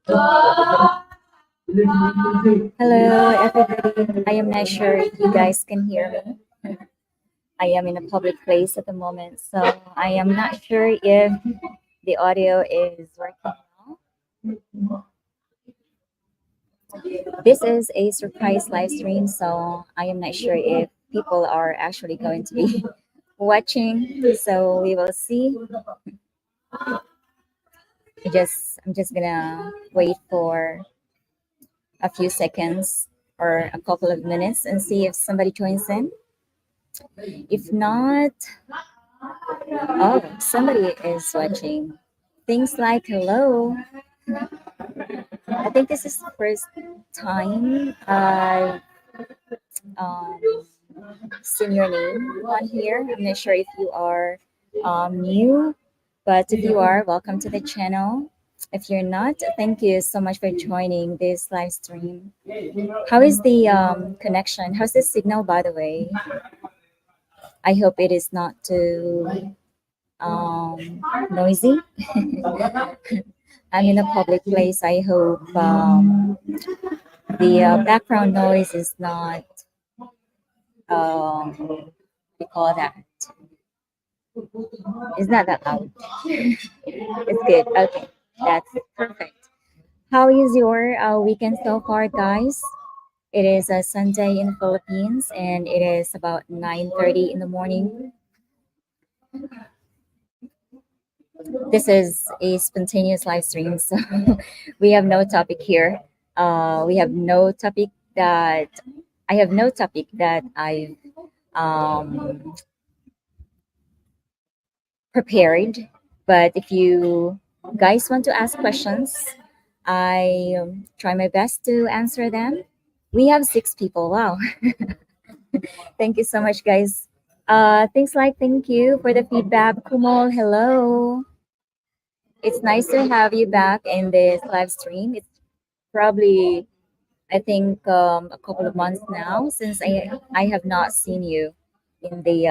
Hello, everybody. I am not sure if you guys can hear me. I am in a public place at the moment, so I am not sure if the audio is working well. This is a surprise live stream, so I am not sure if people are actually going to be watching. So we will see. I'm just gonna wait for a few seconds or a couple of minutes and see if somebody joins in. If not, oh, somebody is watching. Things like hello. I think this is the first time I've um, seen your name on here. I'm not sure if you are new, but if you are, welcome to the channel. If you're not, thank you so much for joining this live stream. How is the connection? How's the signal, by the way? I hope it is not too noisy. I'm in a public place. I hope the background noise is not, what do you call that? It's not that loud. It's good. Okay, that's perfect. How is your weekend so far, guys? It is a Sunday in the Philippines, and it is about 9:30 in the morning. This is a spontaneous live stream, so we have no topic here. We have no topic that I have no topic that I've um, prepared. But if you guys want to ask questions, I try my best to answer them. We have six people. Wow. Thank you so much, guys. Things like thank you for the feedback. Kumol, hello. It's nice to have you back in this live stream. It's probably, I think, a couple of months now since I have not seen you in the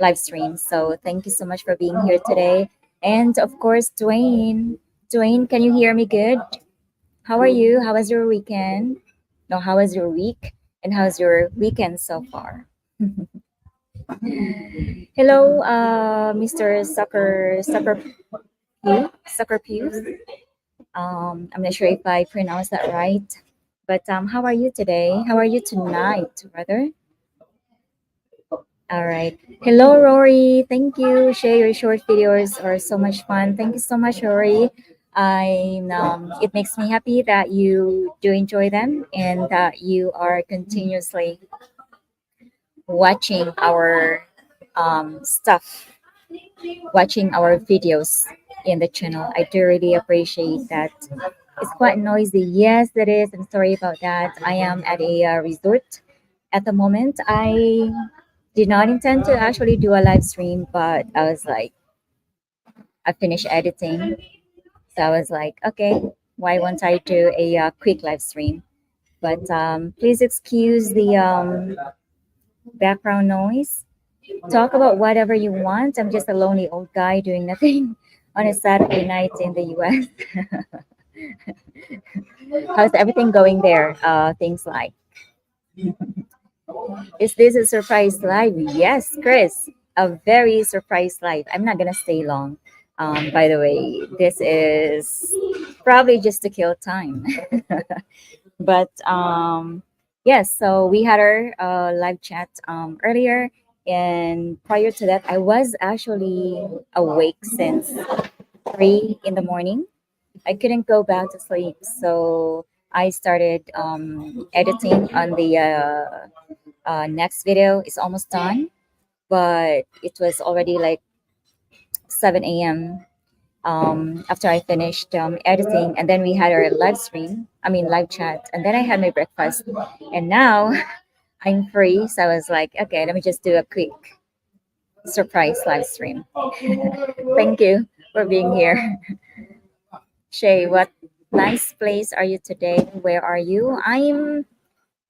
live stream. So thank you so much for being here today. And of course, Dwayne. Dwayne, can you hear me good? How are you? How was your weekend? No, how was your week? And how's your weekend so far? Hello, Mr. Sucker Pews. I'm not sure if I pronounced that right, but how are you today? How are you tonight, rather? All right. Hello, Rory. Thank you. Share your short videos are so much fun. Thank you so much, Rory. It makes me happy that you do enjoy them and that you are continuously watching our stuff, watching our videos in the channel. I do really appreciate that. It's quite noisy. Yes, it is. I'm sorry about that. I am at a resort at the moment. I did not intend to actually do a live stream, but I was like, I finished editing. So I was like, okay, why won't I do a quick live stream? But please excuse the background noise. Talk about whatever you want. I'm just a lonely old guy doing nothing on a Saturday night in the US. How's everything going there? Things like, is this a surprise live? Yes, Chris, a very surprise live. I'm not gonna stay long. By the way, this is probably just to kill time. But yes, so we had our live chat earlier, and prior to that, I was actually awake since 3 in the morning. I couldn't go back to sleep, so I started editing on the next video. It's almost done, but it was already like 7 a.m. After I finished editing, and then we had our live stream. I mean, live chat, and then I had my breakfast, and now I'm free. So I was like, okay, let me just do a quick surprise live stream. Thank you for being here. Shay, what nice place are you today? Where are you? I'm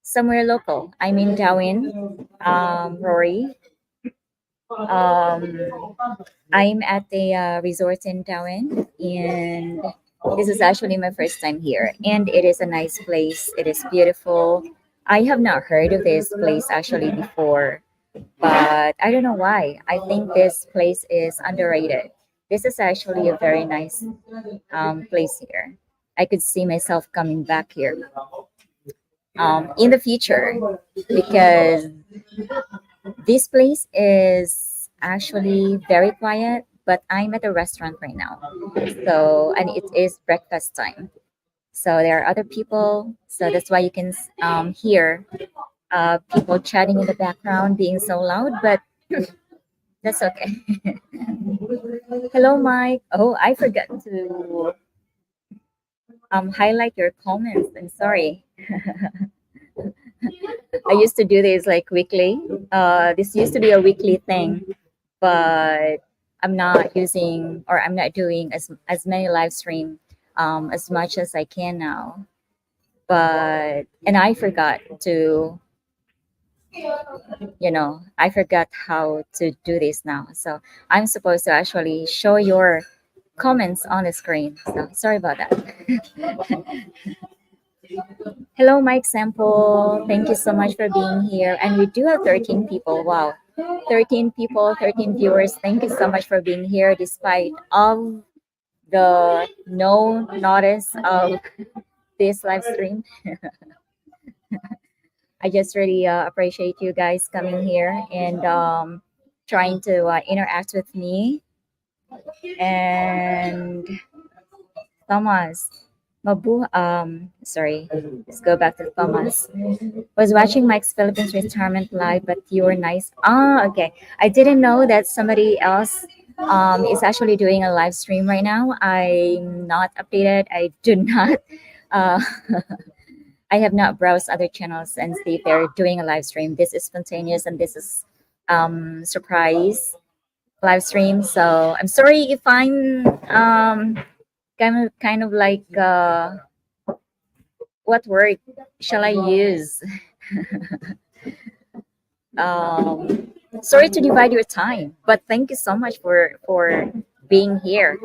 somewhere local. I'm in Darwin, Rory. Um, I'm at the resort in Darwin, and This is actually my first time here, and it is a nice place. It is beautiful. I have not heard of this place actually before, but I don't know why. I think this place is underrated. This is actually a very nice place here. I could see myself coming back here in the future because this place is actually very quiet, but I'm at a restaurant right now. So, and it is breakfast time. So there are other people. So that's why you can hear people chatting in the background being so loud, but that's okay. Hello, Mike. Oh, I forgot to highlight your comments. I'm sorry. I used to do this like weekly. This used to be a weekly thing, but I'm not using or I'm not doing as many live stream as much as I can now. But and I forgot to, I forgot how to do this now. So I'm supposed to actually show your comments on the screen. So sorry about that. Hello, Mike Sample. Thank you so much for being here. And we do have 13 people. Wow. 13 people, 13 viewers. Thank you so much for being here despite of the no notice of this live stream. I just really appreciate you guys coming here and trying to interact with me. And Thomas, sorry, let's go back to Thomas. Was watching Mike's Philippines retirement live, but you were nice. Ah, okay. I didn't know that somebody else is actually doing a live stream right now. I'm not updated. I do not. Uh, I have not browsed other channels and see if they're doing a live stream. This is spontaneous and this is surprise live stream. So I'm sorry if I'm kind of like what word shall I use? Sorry to divide your time, but thank you so much for being here.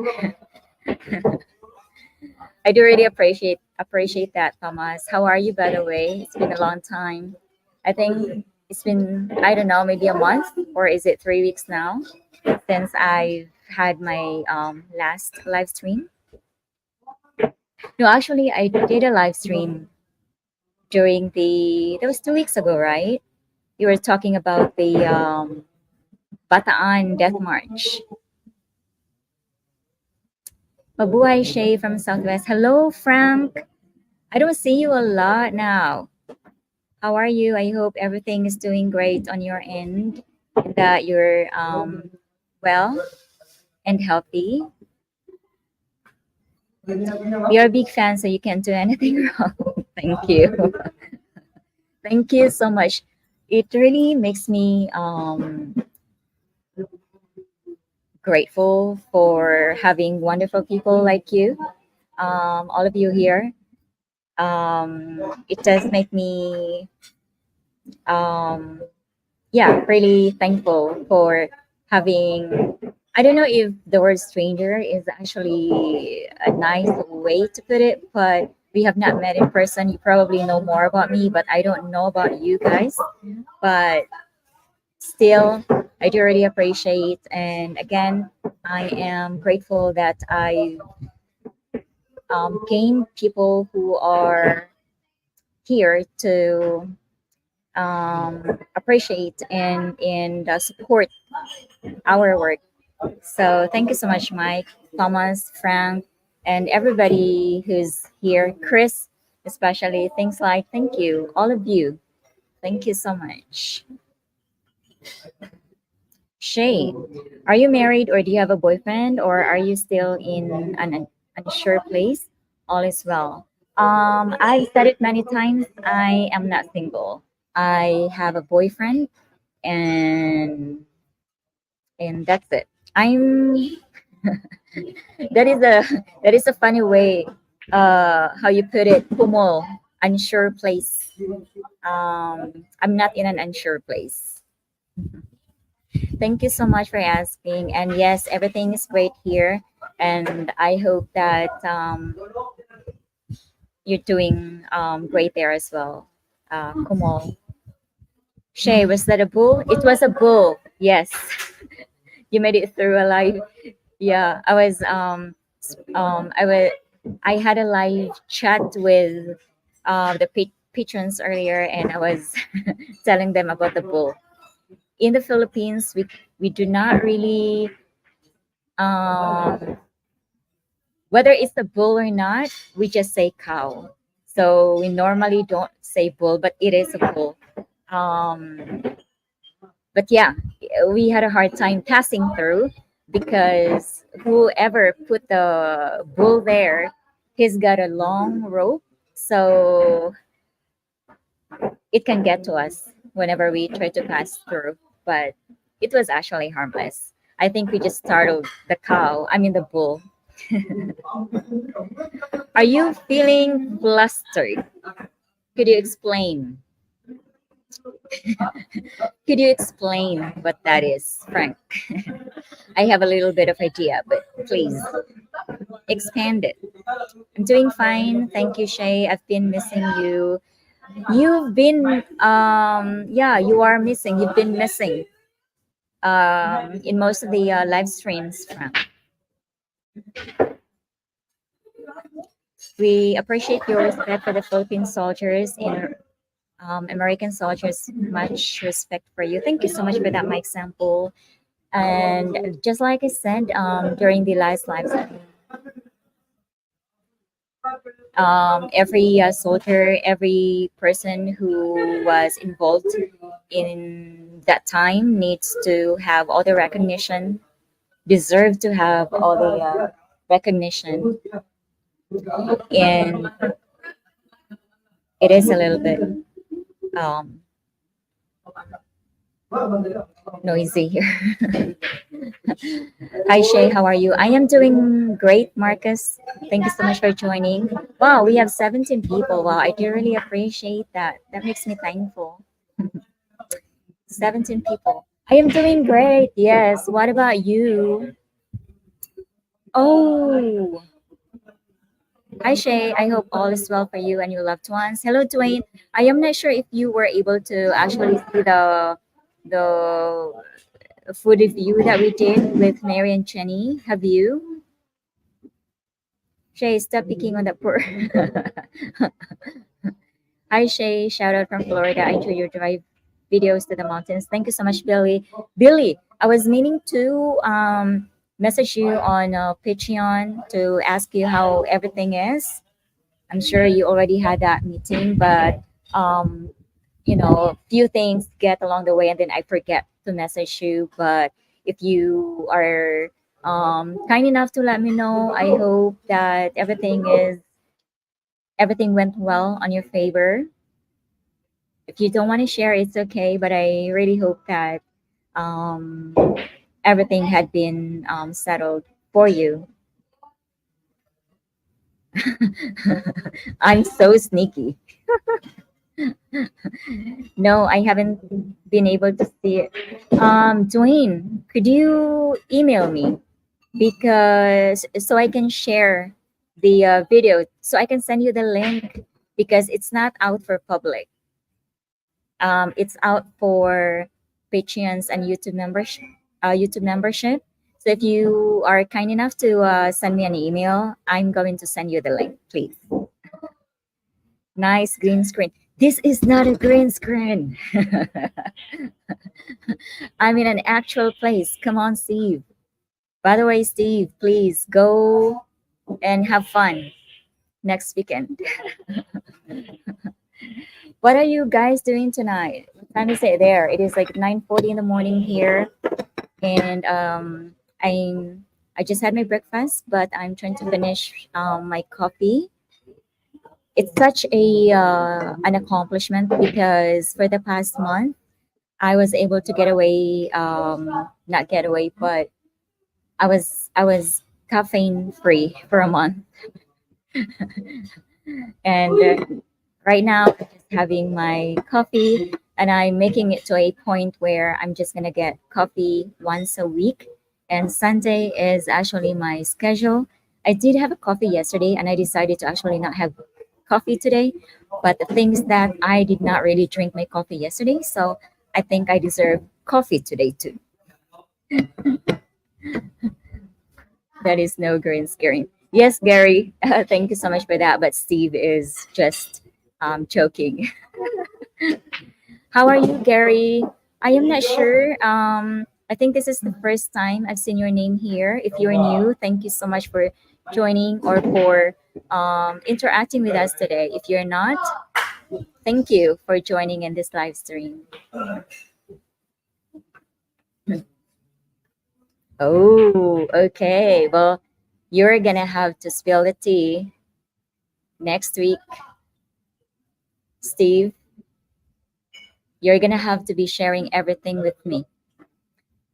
I do really appreciate that, Thomas. How are you, by the way? It's been a long time. I think it's been, I don't know, maybe a month, or is it 3 weeks now since I've had my last live stream. No, actually, I did a live stream during that was 2 weeks ago, right? You were talking about the Bataan Death March. Mabuhay Shay from Southwest. Hello, Frank. I don't see you a lot now. How are you? I hope everything is doing great on your end, and that you're well and healthy. We are big fans, so you can't do anything wrong. Thank you. Thank you so much. It really makes me grateful for having wonderful people like you, all of you here. It does make me, um, yeah, really thankful for having. I don't know if the word stranger is actually a nice way to put it, but we have not met in person. You probably know more about me, but I don't know about you guys. But still, I do really appreciate. And again, I am grateful that I gained people who are here to appreciate and support our work. So thank you so much, Mike, Thomas, Frank, and everybody who's here. Chris, especially. Thanks, like, thank you, all of you. Thank you so much. Shay, are you married or do you have a boyfriend or are you still in an unsure place? All is well. I've said it many times. I am not single. I have a boyfriend, and that's it. I'm that is a funny way how you put it, Pumol, unsure place. I'm not in an unsure place. Thank you so much for asking. And yes, everything is great here. And I hope that you're doing great there as well. Kumol. Shay, was that a bull? It was a bull. Yes, you made it through alive. Yeah, I had a live chat with the patrons earlier, and I was telling them about the bull. In the Philippines, we do not really um, whether it's a bull or not, we just say cow. So we normally don't say bull, but it is a bull. Um, but yeah, we had a hard time passing through because whoever put the bull there, he's got a long rope, so it can get to us whenever we try to pass through. But it was actually harmless. I think we just startled the cow. I mean the bull. Are you feeling flustered? Could you explain? Could you explain what that is, Frank? I have a little bit of idea, but please expand it. I'm doing fine. Thank you, Shay. I've been missing you. You've been, yeah, you are missing. You've been missing in most of the live streams, Frank. We appreciate your respect for the Philippine soldiers and American soldiers. Much respect for you. Thank you so much for that, Mike Sample. And just like I said during the last live, every soldier, every person who was involved in that time needs to have all the recognition, deserve to have all the recognition, and it is a little bit um, noisy here. Hi Shay, how are you? I am doing great, Marcus. Thank you so much for joining. Wow, we have 17 people. Wow, I do really appreciate that. That makes me thankful. 17 people. I am doing great. Yes. What about you? Oh, hi Shay. I hope all is well for you and your loved ones. Hello, Dwayne. I am not sure if you were able to actually see the food review that we did with Mary and Jenny. Have you? Shay, stop picking on the poor. Hi Shay, shout out from Florida. I enjoy your drive videos to the mountains. Thank you so much, Billy. Billy, I was meaning to message you on Patreon to ask you how everything is. I'm sure you already had that meeting, but um, few things get along the way, and then I forget to message you. But if you are kind enough to let me know, I hope that everything went well on your favor. If you don't want to share, it's okay. But I really hope that um, everything had been settled for you. I'm so sneaky. No, I haven't been able to see it. Dwayne, could you email me because so I can share the video, so I can send you the link because it's not out for public. It's out for Patreons and YouTube membership. YouTube membership. So if you are kind enough to send me an email, I'm going to send you the link, please. Nice green screen. This is not a green screen. I'm in an actual place. Come on, Steve. By the way, Steve, please go and have fun next weekend. What are you guys doing tonight? What time is it there? It is like 9:40 in the morning here, and I just had my breakfast, but I'm trying to finish my coffee. It's such a an accomplishment because for the past month I was able to get away, not get away, but I was caffeine free for a month, and right now I'm just having my coffee, and I'm making it to a point where I'm just gonna get coffee once a week And Sunday is actually my schedule. I did have a coffee yesterday and I decided to actually not have coffee today. But the things that I did not really drink my coffee yesterday, so I think I deserve coffee today too. That is no green screen. Yes, Gary, thank you so much for that. But Steve is just joking. How are you, Gary? I am not sure. I think this is the first time I've seen your name here. If you're new, thank you so much for joining or for interacting with us today. If you're not, thank you for joining in this live stream. Oh, okay. Well, you're gonna have to spill the tea next week, Steve. You're gonna have to be sharing everything with me.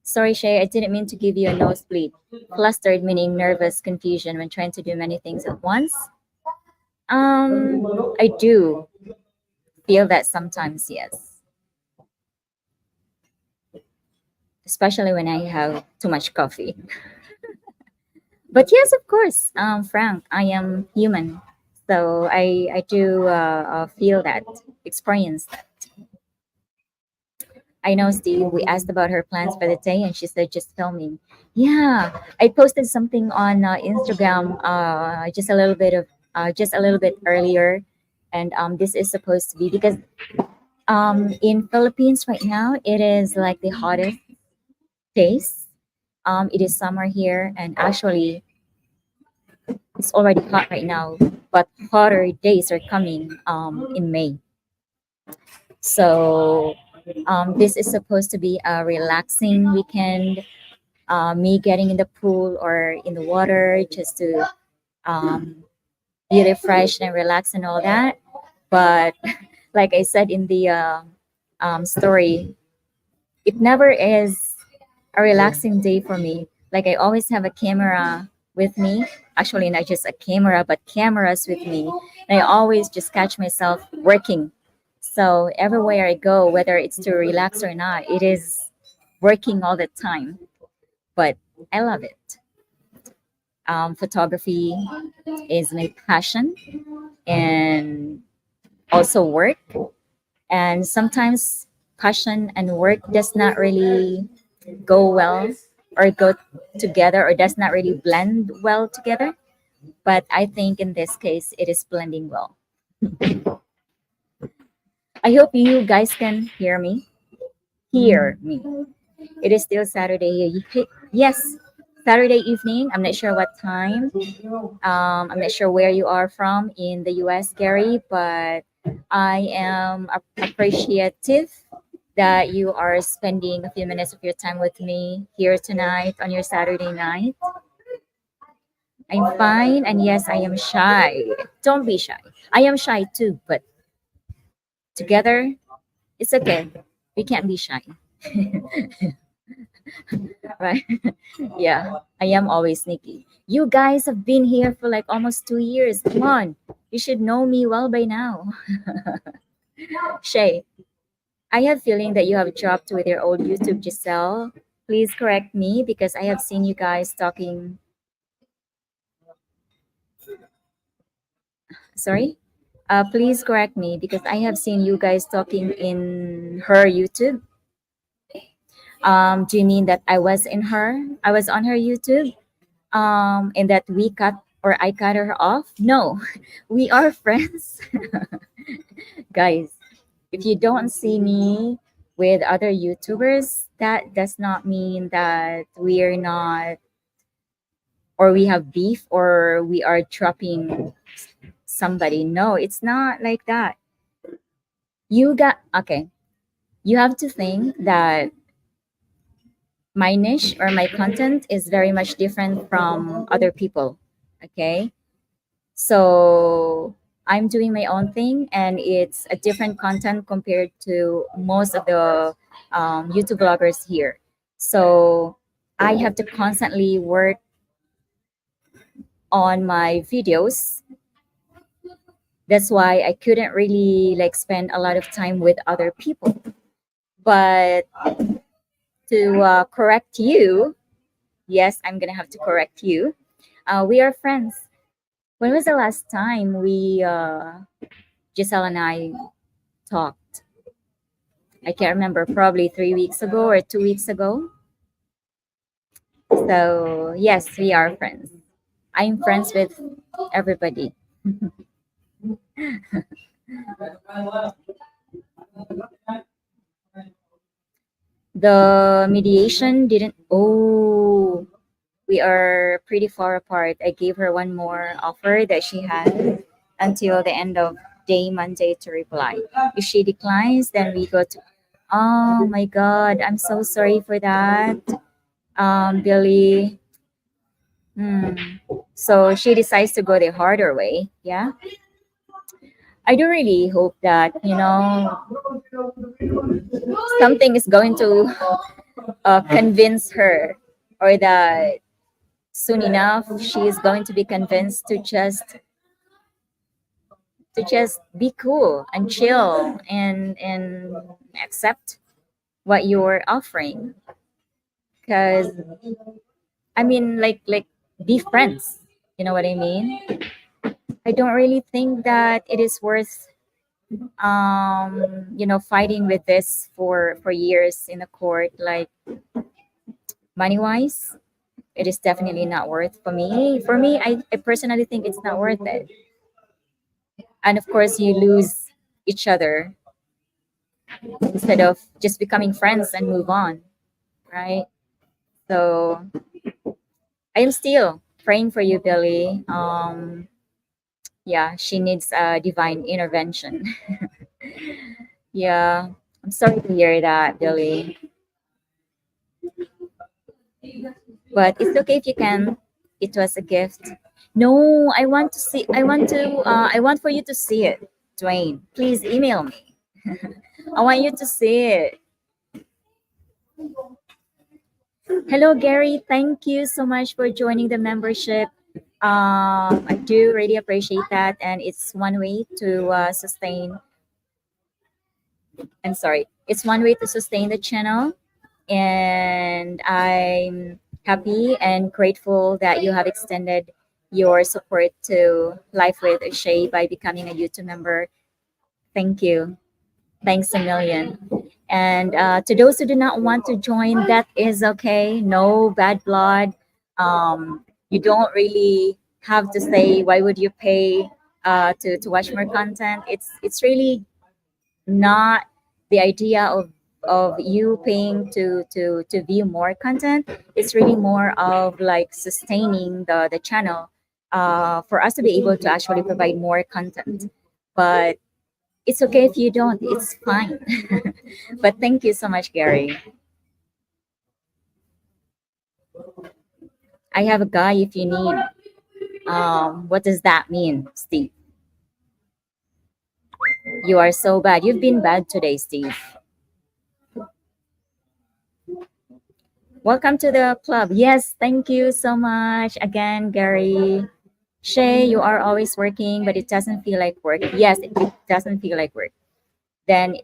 Sorry, Shay, I didn't mean to give you a nosebleed. Flustered meaning nervous confusion when trying to do many things at once. I do feel that sometimes, yes. Especially when I have too much coffee. But yes, of course, Frank, I am human. So I do feel that, experience that. I know, Steve, we asked about her plans for the day and she said just filming. Yeah, I posted something on Instagram just a little bit earlier. And this is supposed to be because in Philippines right now, it is like the hottest days. It is summer here and actually it's already hot right now, but hotter days are coming in May. So this is supposed to be a relaxing weekend, me getting in the pool or in the water just to um, be refreshed and relax and all that. But like I said in the story, it never is a relaxing day for me. Like I always have a camera with me. Actually, not just a camera, but cameras with me. And I always just catch myself working. So everywhere I go, whether it's to relax or not, it is working all the time. But I love it. Photography is my passion and also work. And sometimes passion and work does not really go well or go together or does not really blend well together. But I think in this case, it is blending well. I hope you guys can hear me. Hear me. It is still Saturday. Yes, Saturday evening. I'm not sure what time. I'm not sure where you are from in the US, Gary, but I am appreciative that you are spending a few minutes of your time with me here tonight on your Saturday night. I'm fine, and yes, I am shy. Don't be shy. I am shy too, but together, it's okay. We can't be shy, right? Yeah, I am always sneaky. You guys have been here for like almost 2 years. Come on, you should know me well by now. Shay, I have feeling that you have dropped with your old YouTube, Giselle. Please correct me because I have seen you guys talking. Sorry. Please correct me because I have seen you guys talking in her YouTube. Do you mean that I was in her? I was on her YouTube. And that we cut or I cut her off? No, we are friends, guys. If you don't see me with other YouTubers, that does not mean that we are not or we have beef or we are dropping somebody. No, it's not like that. You got okay. You have to think that my niche or my content is very much different from other people. Okay. So I'm doing my own thing and it's a different content compared to most of the YouTube bloggers here. So I have to constantly work on my videos. That's why I couldn't really like spend a lot of time with other people. But to correct you, Yes, I'm gonna have to correct you. We are friends. When was the last time Giselle and I talked? I can't remember. Probably 3 weeks ago or 2 weeks ago. So yes, we are friends. I'm friends with everybody. The mediation didn't. Oh, we are pretty far apart. I gave her one more offer that she had until the end of day Monday to reply. If she declines, then we go to. Oh my God, I'm so sorry for that, Billy. Hmm. So she decides to go the harder way. Yeah. I do really hope that, something is going to convince her, or that soon enough she is going to be convinced to just be cool and chill and accept what you're offering. Because I mean, like be friends. You know what I mean? I don't really think that it is worth fighting with this for years in the court. Like, money wise, it is definitely not worth for me. I personally think it's not worth it. And of course you lose each other instead of just becoming friends and move on, right? So I am still praying for you, Billy. Yeah, she needs a divine intervention. Yeah, I'm sorry to hear that, Billy. But it's okay if you can. It was a gift. No, I want to see. I want to. I want for you to see it, Dwayne. Please email me. I want you to see it. Hello, Gary. Thank you so much for joining the membership. I do really appreciate that, and it's one way to sustain. I'm sorry. It's one way to sustain the channel, and I'm happy and grateful that you have extended your support to Life with Shay by becoming a YouTube member. Thank you. Thanks a million. And to those who do not want to join, that is okay. No bad blood. You don't really have to say why would you pay to watch more content. It's really not the idea of you paying to view more content. It's really more of like sustaining the channel for us to be able to actually provide more content. But it's okay if you don't. It's fine. But thank you so much, Gary. I have a guy if you need. What does that mean, Steve? You are so bad. You've been bad today, Steve. Welcome to the club. Yes, thank you so much again, Gary. Shay, you are always working, but it doesn't feel like work. Yes, it doesn't feel like work. Then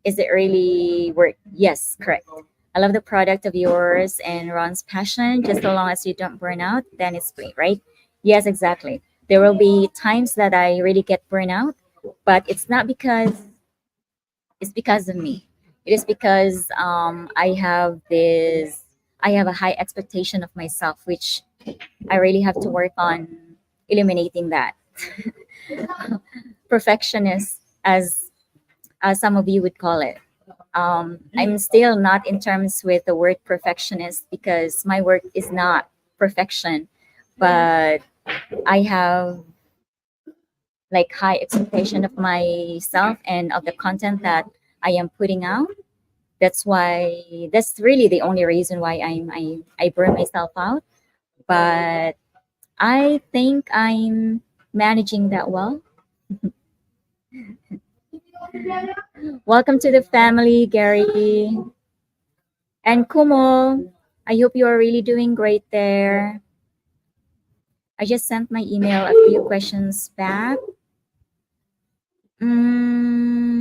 is it really work? Yes, correct. I love the product of yours and Ron's passion. Just so long as you don't burn out, then it's great, right? Yes, exactly. There will be times that I really get burnout, but it's because of me. It is because I have a high expectation of myself, which I really have to work on eliminating that. Perfectionist, as some of you would call it. I'm still not in terms with the word perfectionist because my work is not perfection, but I have like high expectation of myself and of the content that I am putting out. That's really the only reason why I burn myself out. But I think I'm managing that well. Welcome to the family, Gary and Kumo. I hope you are really doing great there. I just sent my email a few questions back.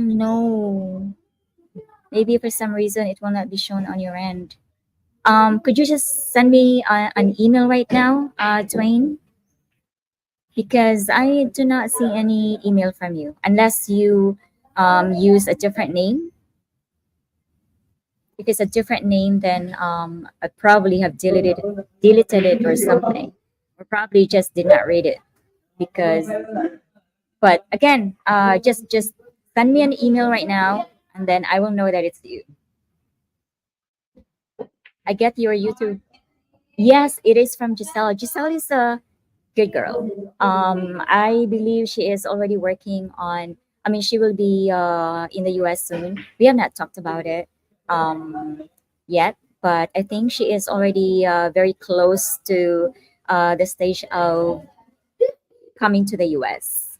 No. Maybe for some reason it will not be shown on your end. Could you just send me an email right now, Dwayne? Because I do not see any email from you unless you use a different name. If it's a different name, then I probably have deleted it or something, or probably just did not read it. Because, but again, just send me an email right now, and then I will know that it's you. I get your YouTube. Yes, it is from Giselle. Giselle is a good girl. I believe she is already working on. I mean, she will be in the U.S. soon. We have not talked about it yet, but I think she is already very close to the stage of coming to the U.S.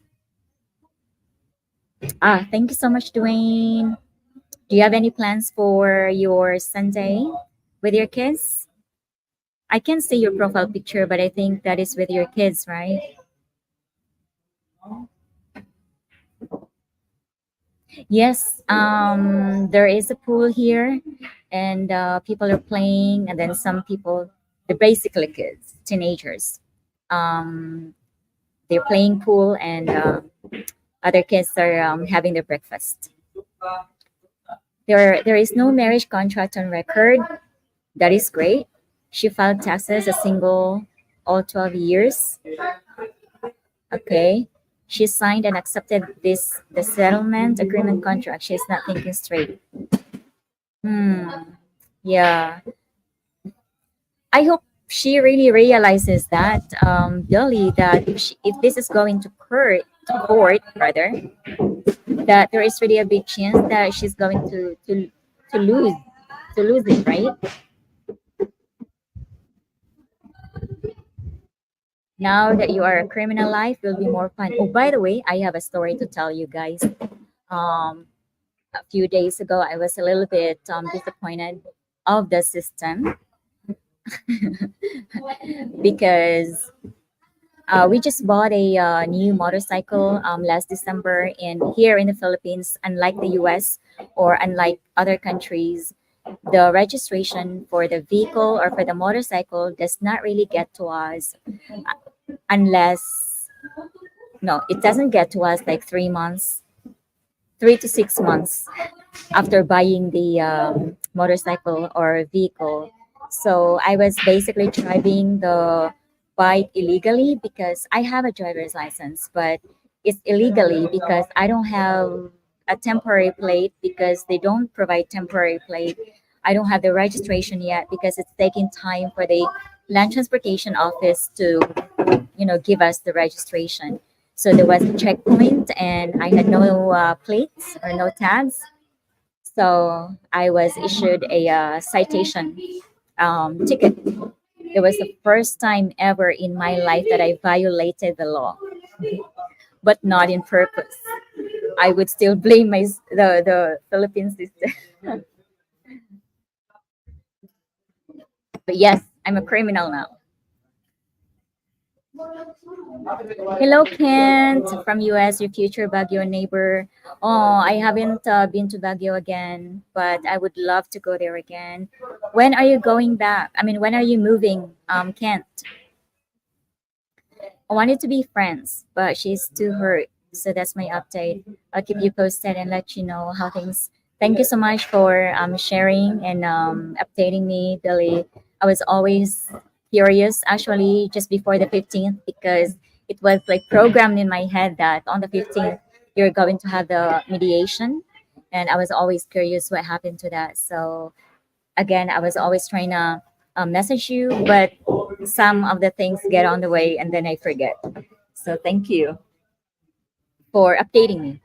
Thank you so much, Dwayne. Do you have any plans for your Sunday with your kids? I can see your profile picture, but I think that is with your kids, right? Yes, there is a pool here, and people are playing, and then some people, they're basically kids, teenagers. Um, they're playing pool, and other kids are having their breakfast. There is no marriage contract on record. That is great. She filed taxes a single all 12 years. Okay. She signed and accepted the settlement agreement contract. She's not thinking straight. Hmm. Yeah. I hope she really realizes that, Billy, that if this is going to court, rather, that there is really a big chance that she's going to lose to lose it, right? Now that you are a criminal, life will be more fun. Oh, by the way, I have a story to tell you guys. Um, a few days ago, I was a little bit disappointed of the system because we just bought a new motorcycle last December, and here in the Philippines, unlike the US or unlike other countries, the registration for the vehicle or for the motorcycle does not really get to us unless, no, it doesn't get to us like 3 months, 3 to 6 months after buying the motorcycle or vehicle. So I was basically driving the bike illegally because I have a driver's license, but it's illegally because I don't have a temporary plate because they don't provide temporary plate. I don't have the registration yet because it's taking time for the land transportation office to, give us the registration. So there was a checkpoint and I had no plates or no tags. So I was issued a citation ticket. It was the first time ever in my life that I violated the law, but not in purpose. I would still blame the Philippine system. But yes, I'm a criminal now. Hello, Kent from US, your future Baguio neighbor. Oh, I haven't been to Baguio again, but I would love to go there again. When are you going back? I mean, when are you moving, Kent? I wanted to be friends, but she's too hurt. So that's my update. I'll keep you posted and let you know how things. Thank you so much for sharing and updating me, Billy. I was always curious, actually, just before the 15th, because it was like programmed in my head that on the 15th you're going to have the mediation, and I was always curious what happened to that. So again, I was always trying to message you, but some of the things get on the way and then I forget. So thank you for updating me.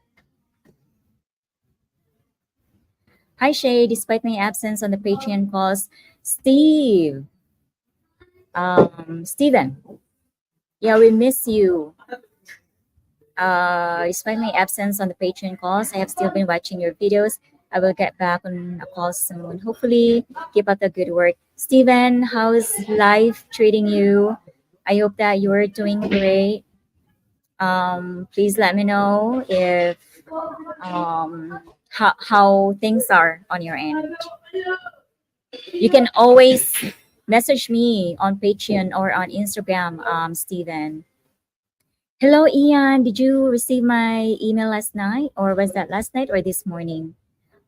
Hi Shay, despite my absence on the Patreon calls, Steven, yeah, we miss you. Despite my absence on the Patreon calls, I have still been watching your videos. I will get back on a call soon. Hopefully, keep up the good work. Steven, how's life treating you? I hope that you're doing great. Please let me know if how things are on your end. You can always message me on Patreon or on Instagram, Steven. Hello, Ian. Did you receive my email last night, or was that last night or this morning?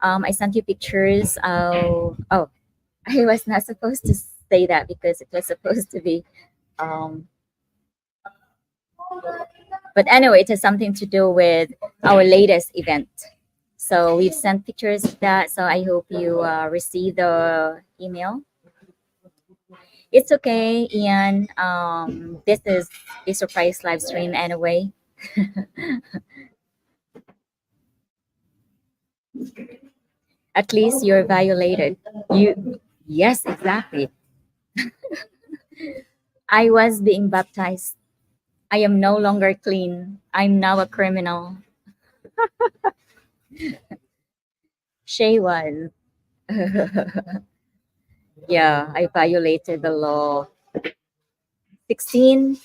I sent you pictures. Oh, I was not supposed to say that because it was supposed to be. Um, but anyway, it has something to do with our latest event. So we've sent pictures of that. So I hope you receive the email. It's okay, Ian. This is a surprise live stream anyway. At least you're violated. You, yes, exactly. I was being baptized. I am no longer clean. I'm now a criminal. Shay was. Yeah, I violated the law. 16?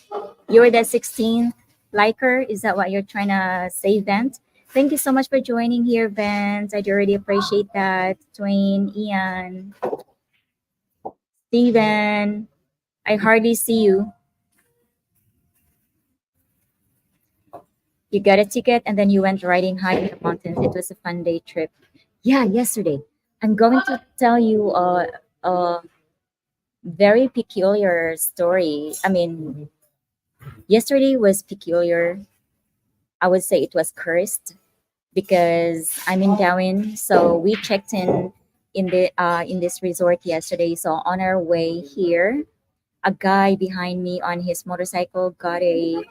You're the 16th liker? Is that what you're trying to say, Vent? Thank you so much for joining here, Vent. I do really appreciate that. Twain, Ian, Steven. I hardly see you. You got a ticket and then you went riding high in the mountains. It was a fun day trip. Yeah, yesterday. I'm going to tell you a very peculiar story. I mean, yesterday was peculiar. I would say it was cursed because I'm in Darwin. So we checked in this resort yesterday. So on our way here, a guy behind me on his motorcycle got a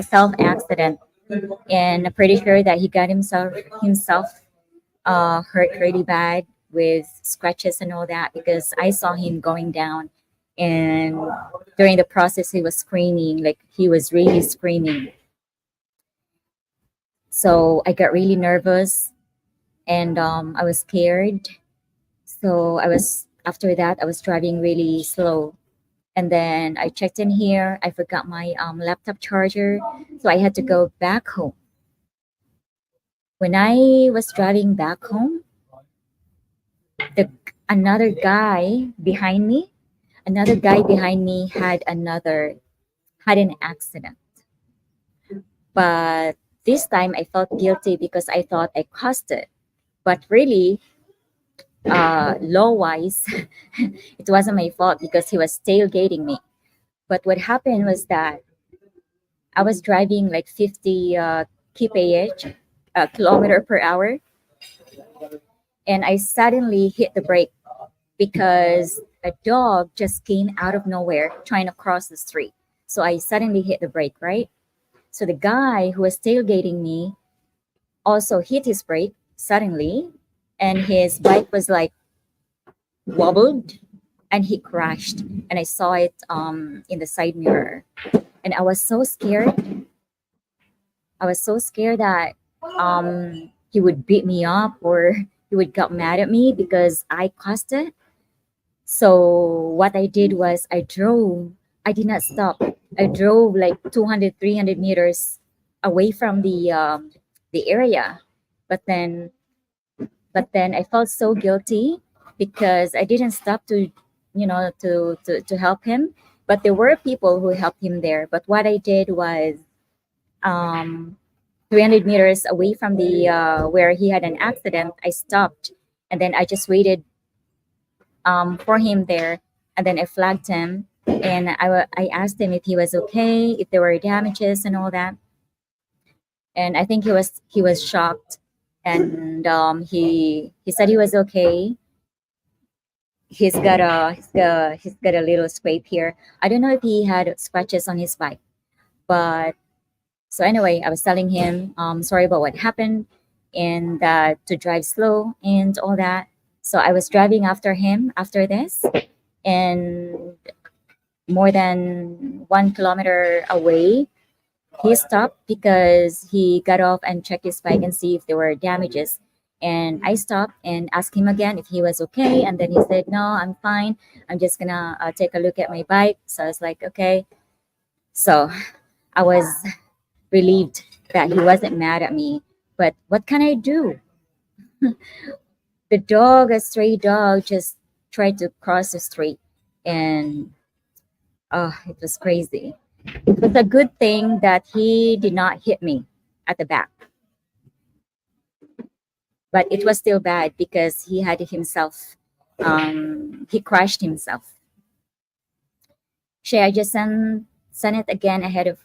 self accident, and I'm pretty sure that he got himself hurt really bad with scratches and all that because I saw him going down, and during the process he was screaming, like he was really screaming. So I got really nervous, and I was scared. So I was after that I was driving really slow, and then I checked in here. I forgot my laptop charger, so I had to go back home. When I was driving back home, the another guy behind me, another guy behind me had an accident. But this time I felt guilty because I thought I caused it. But really, law wise, it wasn't my fault because he was tailgating me. But what happened was that I was driving like 50 kph, kilometer per hour, and I suddenly hit the brake because a dog just came out of nowhere trying to cross the street. So I suddenly hit the brake, right? So the guy who was tailgating me also hit his brake suddenly, and his bike was like wobbled, and he crashed. And I saw it in the side mirror. And I was so scared. I was so scared that he would beat me up or he would get mad at me because I caused it. So what I did was I drove. I did not stop. I drove like 200, 300 meters away from the area. But then I felt so guilty because I didn't stop to, to help him. But there were people who helped him there. But what I did was um, 300 meters away from the where he had an accident, I stopped, and then I just waited for him there, and then I flagged him, and I asked him if he was okay, if there were damages and all that, and I think he was shocked, and he said he was okay. He's got a little scrape here. I don't know if he had scratches on his bike, but so anyway, I was telling him sorry about what happened and to drive slow and all that. So I was driving after him after this, and more than 1 kilometer away, he stopped because he got off and checked his bike and see if there were damages. And I stopped and asked him again if he was okay. And then he said, "No, I'm fine. I'm just gonna take a look at my bike." So I was like, "Okay." So I was relieved that he wasn't mad at me. But what can I do? The dog, a stray dog, just tried to cross the street, and it was crazy. It was a good thing that he did not hit me at the back, but it was still bad because he had himself, he crashed himself. Shay, I just send it again ahead of.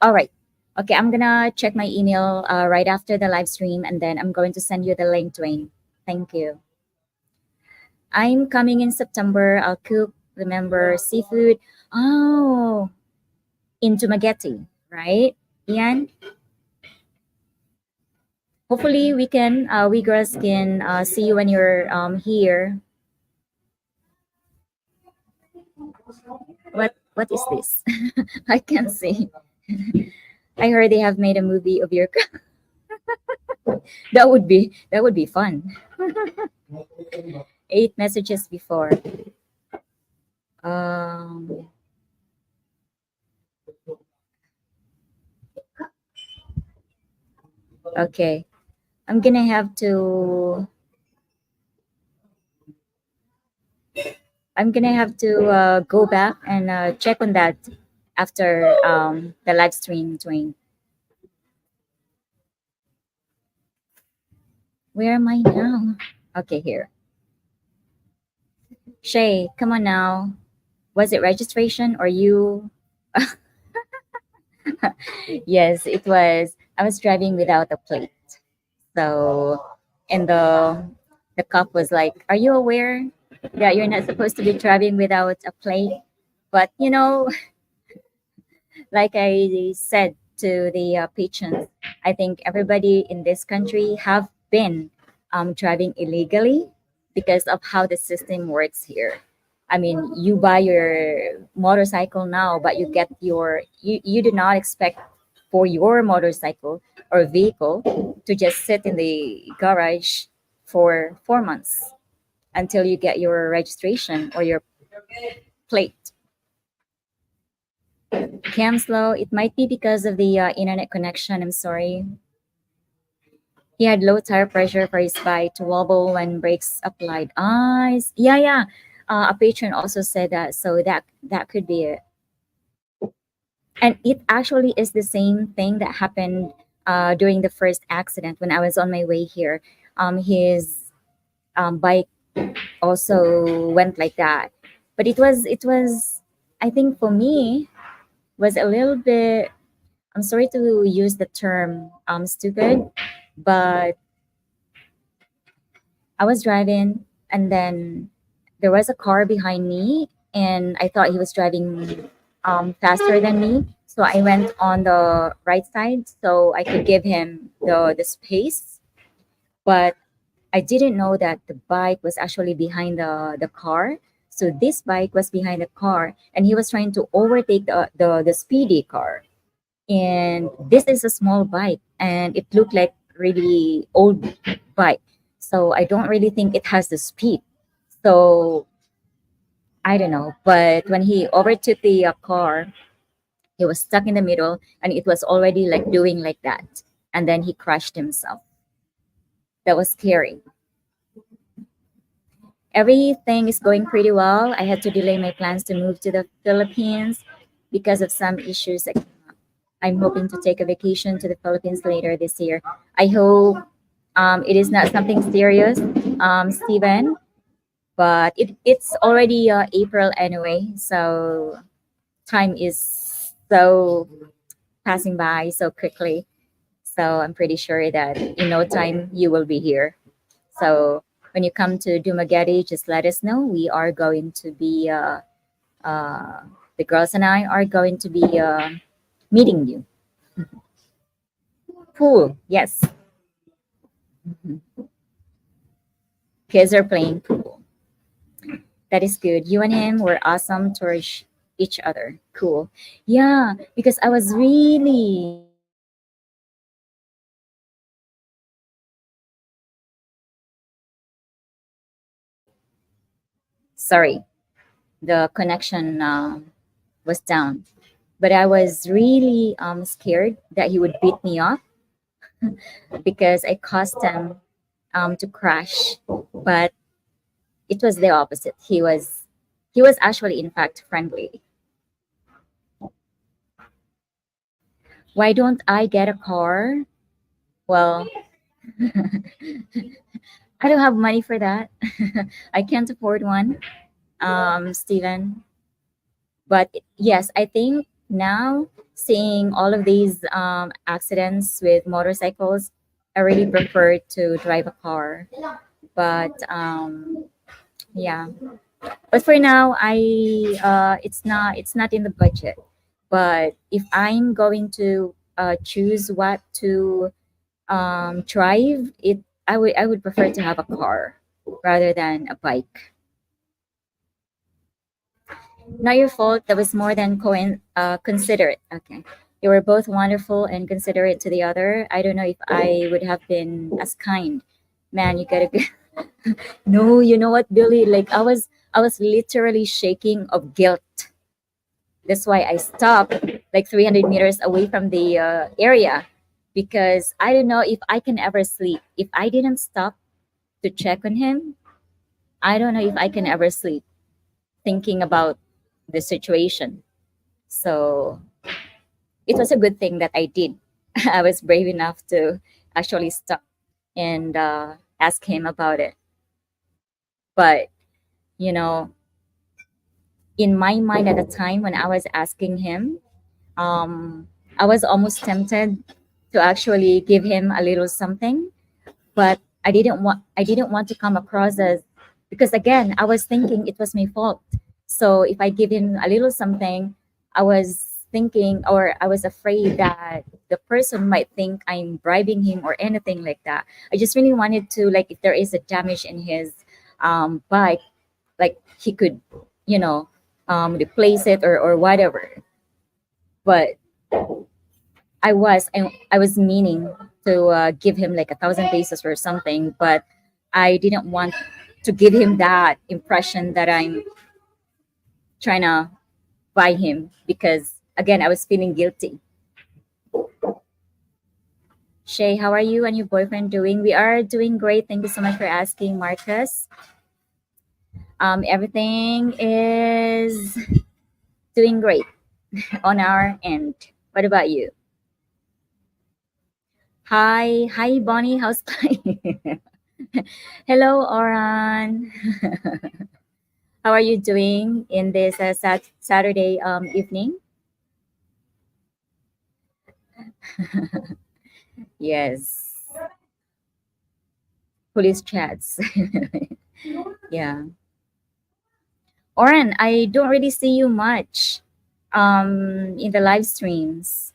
All right. Okay, I'm gonna check my email right after the live stream, and then I'm going to send you the link, Dwayne. Thank you. I'm coming in September. I'll cook, remember, seafood. Oh, in Dumaguete, right, Ian? Hopefully, we girls can see you when you're here. What is this? I can't see. I heard they have made a movie of your. That would be fun. 8 messages before. Um, okay. I'm gonna have to. Go back and check on that after the live stream, Dwayne. Where am I now? Okay, here. Shay, come on now. Was it registration or you? Yes, it was. I was driving without a plate. So, and the cop was like, "Are you aware that you're not supposed to be driving without a plate?" But like I said to the patrons, I think everybody in this country have been driving illegally because of how the system works here. I mean, you buy your motorcycle now, but you do not expect for your motorcycle or vehicle to just sit in the garage for 4 months until you get your registration or your plate. Cam slow. It might be because of the internet connection. I'm sorry. He had low tire pressure for his bike to wobble when brakes applied. Yeah, yeah. A patron also said that, so that could be it. And it actually is the same thing that happened during the first accident when I was on my way here. His bike also went like that, but it was. I think for me was a little bit. I'm sorry to use the term stupid, but I was driving and then there was a car behind me and I thought he was driving faster than me. So I went on the right side so I could give him the space. But I didn't know that the bike was actually behind the car. So this bike was behind the car and he was trying to overtake the speedy car. And this is a small bike and it looked like really old bike, so I don't really think it has the speed. So I don't know, but when he overtook the car, he was stuck in the middle and it was already like doing like that, and then he crashed himself. That was scary. Everything is going pretty well. I had to delay my plans to move to the Philippines because of some issues that came up. I'm hoping to take a vacation to the Philippines later this year. I hope it is not something serious, Stephen, but it's already April anyway, so time is so passing by so quickly. So I'm pretty sure that in no time you will be here. So when you come to Dumaguete, just let us know. We are going to be, uh, the girls and I are going to be meeting you. Pool, yes. Kids are playing pool. That is good. You and him were awesome towards each other. Cool. Yeah, because I was really sorry. The connection was down, but I was really scared that he would beat me up because I caused him to crash. But It was the opposite. He was actually in fact friendly. Why don't I get a car? Well, I don't have money for that. I can't afford one, Steven. But yes, I think now seeing all of these accidents with motorcycles, I really prefer to drive a car. But yeah, but for now, it's not in the budget. But if I'm going to choose what to drive, I would prefer to have a car rather than a bike. Not your fault. That was more than considerate. Okay. You were both wonderful and considerate to the other. I don't know if I would have been as kind. Man, you gotta be. No, you know what, Billy? Like I was literally shaking of guilt. That's why I stopped like 300 meters away from the area because I don't know if I can ever sleep. If I didn't stop to check on him, I don't know if I can ever sleep thinking about the situation. So it was a good thing that I did. I was brave enough to actually stop and ask him about it. But, you know, in my mind at the time when I was asking him, um, I was almost tempted to actually give him a little something, but I didn't want to come across as because again I was thinking it was my fault. So if I give him a little something, I was thinking or I was afraid that the person might think I'm bribing him or anything like that. I just really wanted to like if there is a damage in his bike, like he could, you know, replace it or whatever. But I was meaning to give him like 1,000 pesos or something, but I didn't want to give him that impression that I'm trying to buy him because again I was feeling guilty. Shay, how are you and your boyfriend doing? We are doing great. Thank you so much for asking, Marcus. Everything is doing great on our end. What about you? Hi, Bonnie. How's Hello, Oran. How are you doing in this Saturday evening? Yes, police chats. Yeah, Oran, I don't really see you much in the live streams.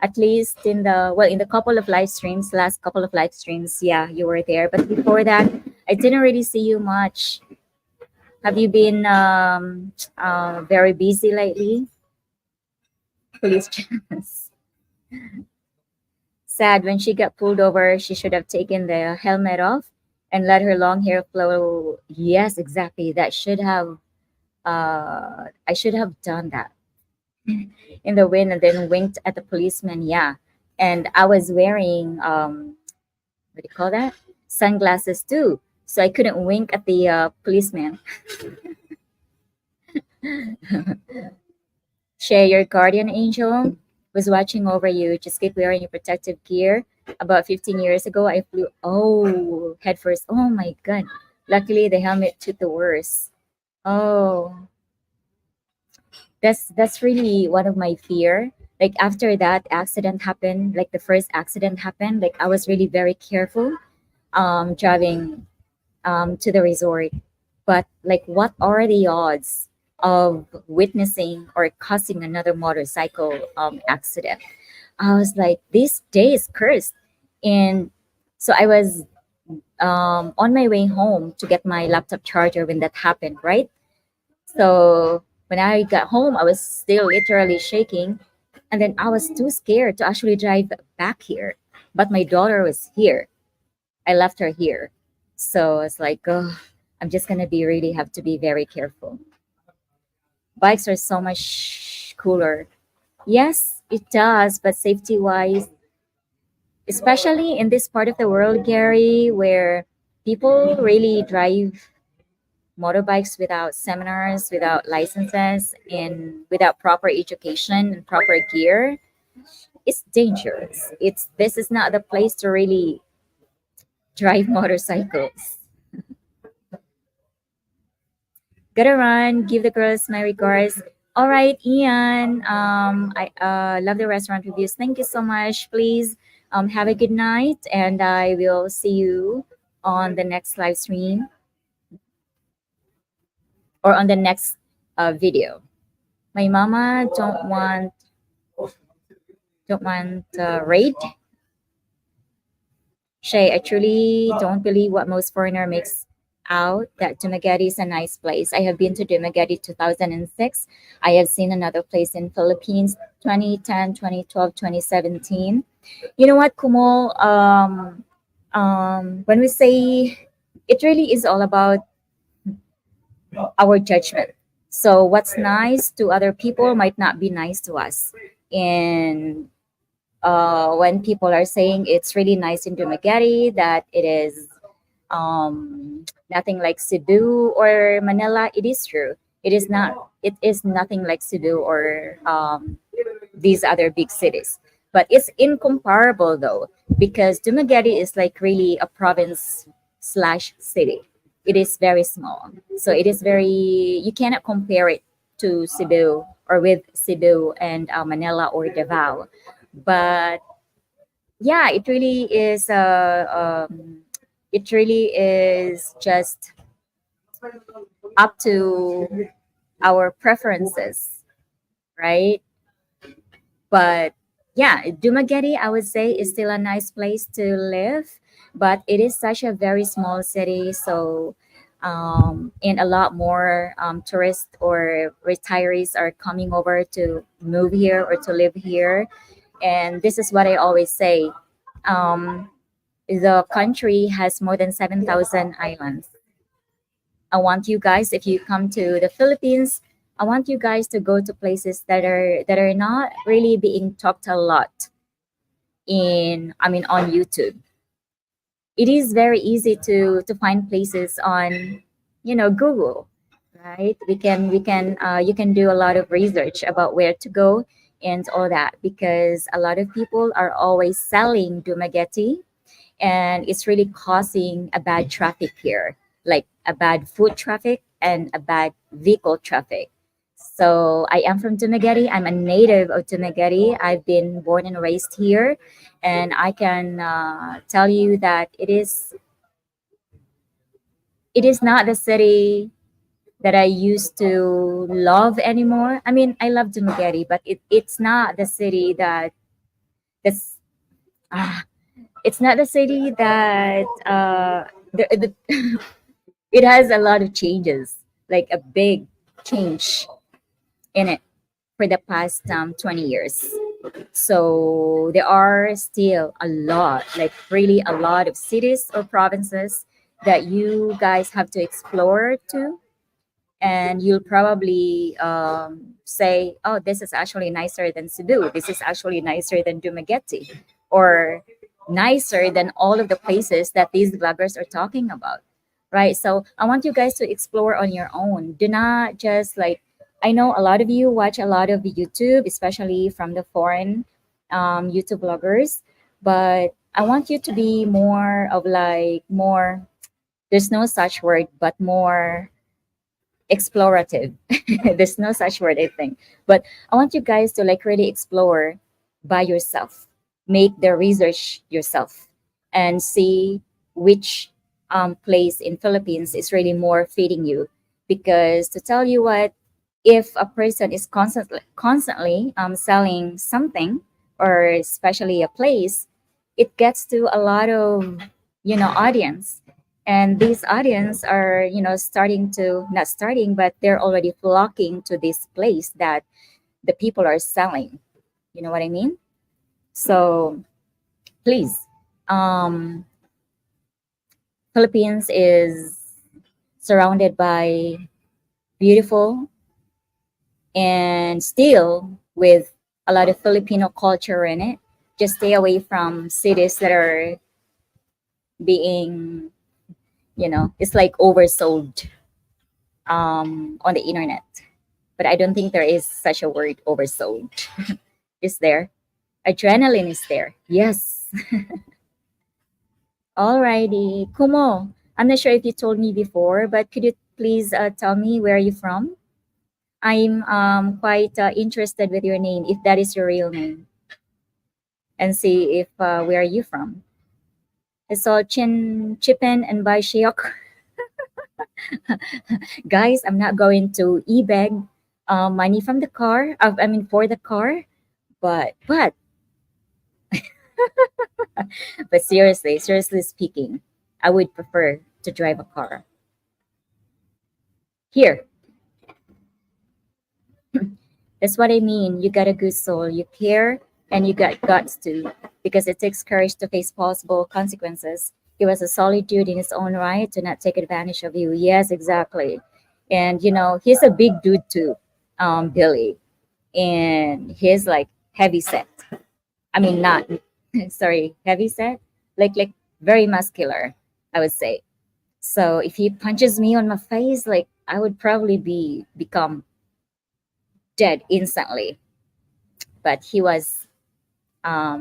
At least in the couple of live streams, last couple of live streams, yeah, you were there. But before that, I didn't really see you much. Have you been very busy lately? Police chats. Sad when she got pulled over, she should have taken the helmet off and let her long hair flow. Yes, exactly. I should have done that in the wind and then winked at the policeman. Yeah. And I was wearing, what do you call that? Sunglasses too. So I couldn't wink at the policeman. Share your guardian angel was watching over you. Just keep wearing your protective gear. About 15 years ago, I flew, head first. Oh my God. Luckily, the helmet took the worst. Oh, that's really one of my fear. Like after that accident happened, like the first accident happened, like I was really very careful driving to the resort. But like, what are the odds of witnessing or causing another motorcycle accident? I was like, this day is cursed. And so I was on my way home to get my laptop charger when that happened, right? So when I got home, I was still literally shaking. And then I was too scared to actually drive back here. But my daughter was here. I left her here. So it's like, oh, I'm just gonna be really have to be very careful. Bikes are so much cooler. Yes, it does, but safety wise, especially in this part of the world, Gary, where people really drive motorbikes without seminars, without licenses, and without proper education and proper gear, it's dangerous. It's This is not the place to really drive motorcycles. Gotta run. Give the girls my regards. All right, Ian. I love the restaurant reviews. Thank you so much. Please have a good night, and I will see you on the next live stream or on the next video. My mama don't want raid. Shay, I truly don't believe what most foreigner makes out that Dumaguete is a nice place. I have been to Dumaguete 2006. I have seen another place in Philippines 2010, 2012, 2017. You know what, Kumo? When we say it really is all about our judgment. So what's nice to other people might not be nice to us. And when people are saying it's really nice in Dumaguete, that it is nothing like Cebu or Manila, it is true. It is not. It is nothing like Cebu or these other big cities. But it's incomparable though, because Dumaguete is like really a province slash city. It is very small. So it is very, you cannot compare it to Cebu or with Cebu and Manila or Davao. But yeah, it really is just up to our preferences, right? But yeah, Dumaguete, I would say, is still a nice place to live, but it is such a very small city. So, and a lot more tourists or retirees are coming over to move here or to live here. And this is what I always say. Um, the country has more than 7,000 islands. I want you guys, if you come to the Philippines, I want you guys to go to places that are not really being talked a lot on YouTube. It is very easy to find places on, Google, right? We can you can do a lot of research about where to go and all that, because a lot of people are always selling Dumaguete, and it's really causing a bad traffic here, like a bad foot traffic and a bad vehicle traffic. So I am from Dumaguete. I'm a native of Dumaguete. I've been born and raised here, and I can tell you that it is not the city that I used to love anymore. I mean, I love Dumaguete, but it's not the city that's ah, it's not the city that it has a lot of changes, like a big change in it for the past 20 years. So there are still a lot, like really a lot of cities or provinces that you guys have to explore to. And you'll probably say, oh, this is actually nicer than Cebu. This is actually nicer than Dumaguete, or nicer than all of the places that these vloggers are talking about, right? So I want you guys to explore on your own. Do not just like, I know a lot of you watch a lot of YouTube, especially from the foreign YouTube bloggers, but I want you to be more of like more, there's no such word, but more explorative. There's no such word, I think. But I want you guys to like really explore by yourself, make the research yourself, and see which place in Philippines is really more fitting you. Because to tell you what, if a person is constantly selling something, or especially a place, it gets to a lot of audience, and these audience are starting to, not starting, but they're already flocking to this place that the people are selling. You know what I mean? So please, um Philippines is surrounded by beautiful, and still with a lot of Filipino culture in it. Just stay away from cities that are being, it's like oversold. on the internet. But I don't think there is such a word oversold. Is there? Adrenaline is there. Yes. Alrighty. Kumo, I'm not sure if you told me before, but could you please tell me where are you from? I'm quite interested with your name, if that is your real name, and see if where are you from. So Chipen and Bai Shiok. Guys, I'm not going to e-beg money from the car. I mean for the car, but but seriously speaking, I would prefer to drive a car. Here, that's what I mean. You got a good soul. You care and you got guts too, because it takes courage to face possible consequences. He was a solid dude in his own right to not take advantage of you. Yes, exactly. And he's a big dude too, Billy. And he's like heavy set. I mean, not sorry, heavy set, like very muscular, I would say. So if he punches me on my face, like I would probably become dead instantly. But he was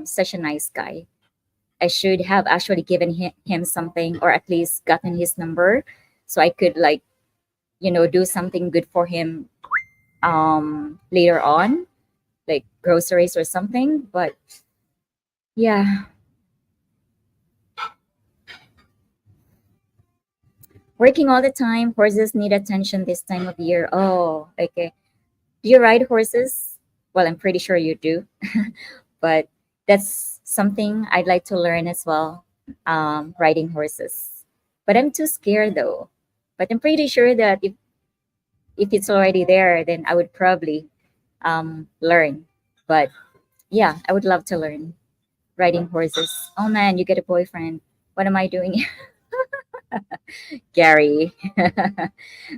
such a nice guy. I should have actually given him something, or at least gotten his number, so I could like do something good for him later on, like groceries or something. But yeah, working all the time. Horses need attention this time of year. Oh, okay. Do you ride horses? Well, I'm pretty sure you do, but that's something I'd like to learn as well. Riding horses, but I'm too scared though. But I'm pretty sure that if it's already there, then I would probably learn. But yeah, I would love to learn riding horses. Oh man, you get a boyfriend. What am I doing? Gary.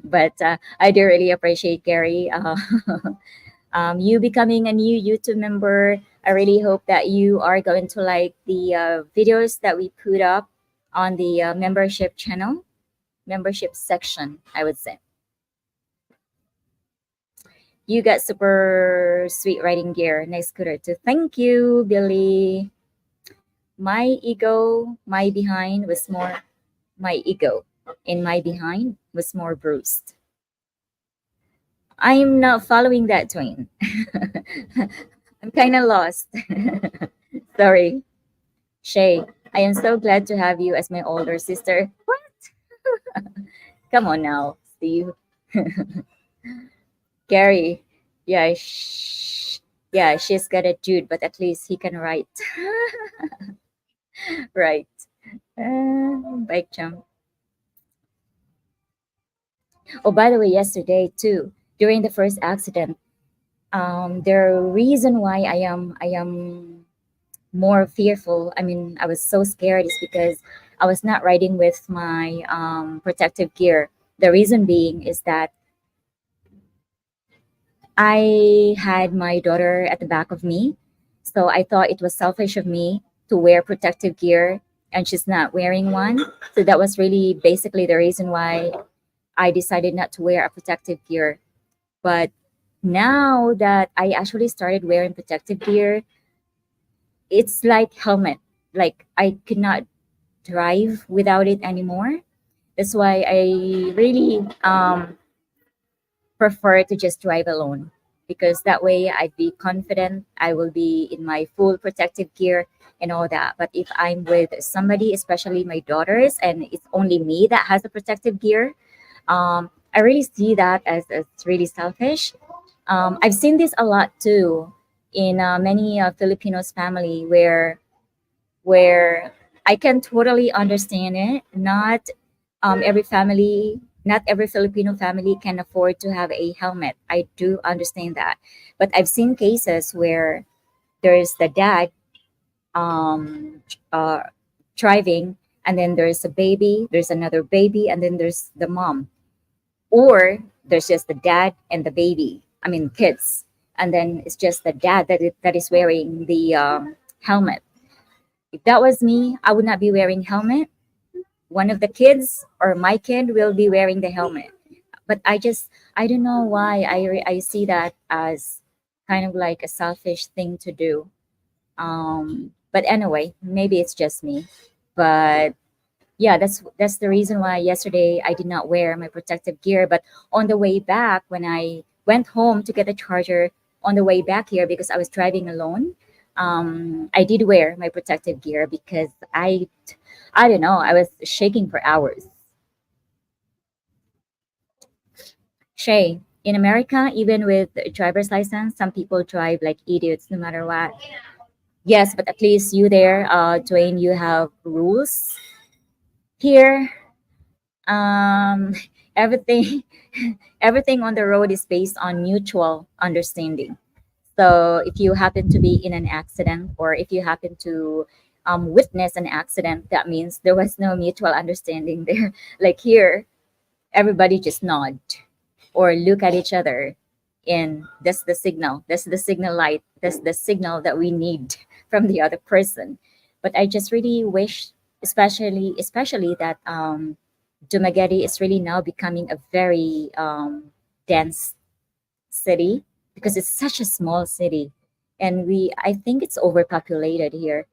But I do really appreciate Gary. You becoming a new YouTube member. I really hope that you are going to like the videos that we put up on the membership channel, membership section, I would say. You got super sweet riding gear. Nice scooter too. Thank you, Billy. My ego, my behind was more, my ego in my behind was more bruised. I'm not following that train. I'm kind of lost. Sorry. Shay, I am so glad to have you as my older sister. What? Come on now, Steve. Gary. Yeah, yeah, she's got a dude, but at least he can write. Right. Bike jump. Oh, by the way, yesterday too, during the first accident, the reason why I am more fearful. I mean, I was so scared is because I was not riding with my protective gear. The reason being is that I had my daughter at the back of me, so I thought it was selfish of me to wear protective gear, and she's not wearing one. So that was really basically the reason why I decided not to wear a protective gear. But now that I actually started wearing protective gear, it's like helmet. Like I could not drive without it anymore. That's why I really prefer to just drive alone, because that way I'd be confident I will be in my full protective gear and all that. But if I'm with somebody, especially my daughters, and it's only me that has the protective gear, I really see that as really selfish. I've seen this a lot too in many Filipinos family where I can totally understand it. Every family, not every Filipino family can afford to have a helmet. I do understand that, but I've seen cases where there's the dad uh, driving, and then there's a baby, there's another baby, and then there's the mom, or there's just the dad and the baby. I mean, kids, and then it's just the dad that is wearing the helmet. If that was me, I would not be wearing helmet. One of the kids or my kid will be wearing the helmet. But I don't know why I see that as kind of like a selfish thing to do. But anyway, maybe it's just me. But yeah, that's the reason why yesterday I did not wear my protective gear. But on the way back, when I went home to get a charger, on the way back here because I was driving alone, I did wear my protective gear because I don't know, I was shaking for hours. Shay, in America, even with a driver's license, some people drive like idiots no matter what. Yes, but at least you there, Dwayne, you have rules. Here, um, everything everything on the road is based on mutual understanding. So if you happen to be in an accident or if you happen to witness an accident, that means there was no mutual understanding there. Like here, everybody just nod or look at each other, and that's the signal. That's the signal light. That's the signal that we need from the other person. But I just really wish, especially that Dumaguete is really now becoming a very dense city because it's such a small city, and I think it's overpopulated here.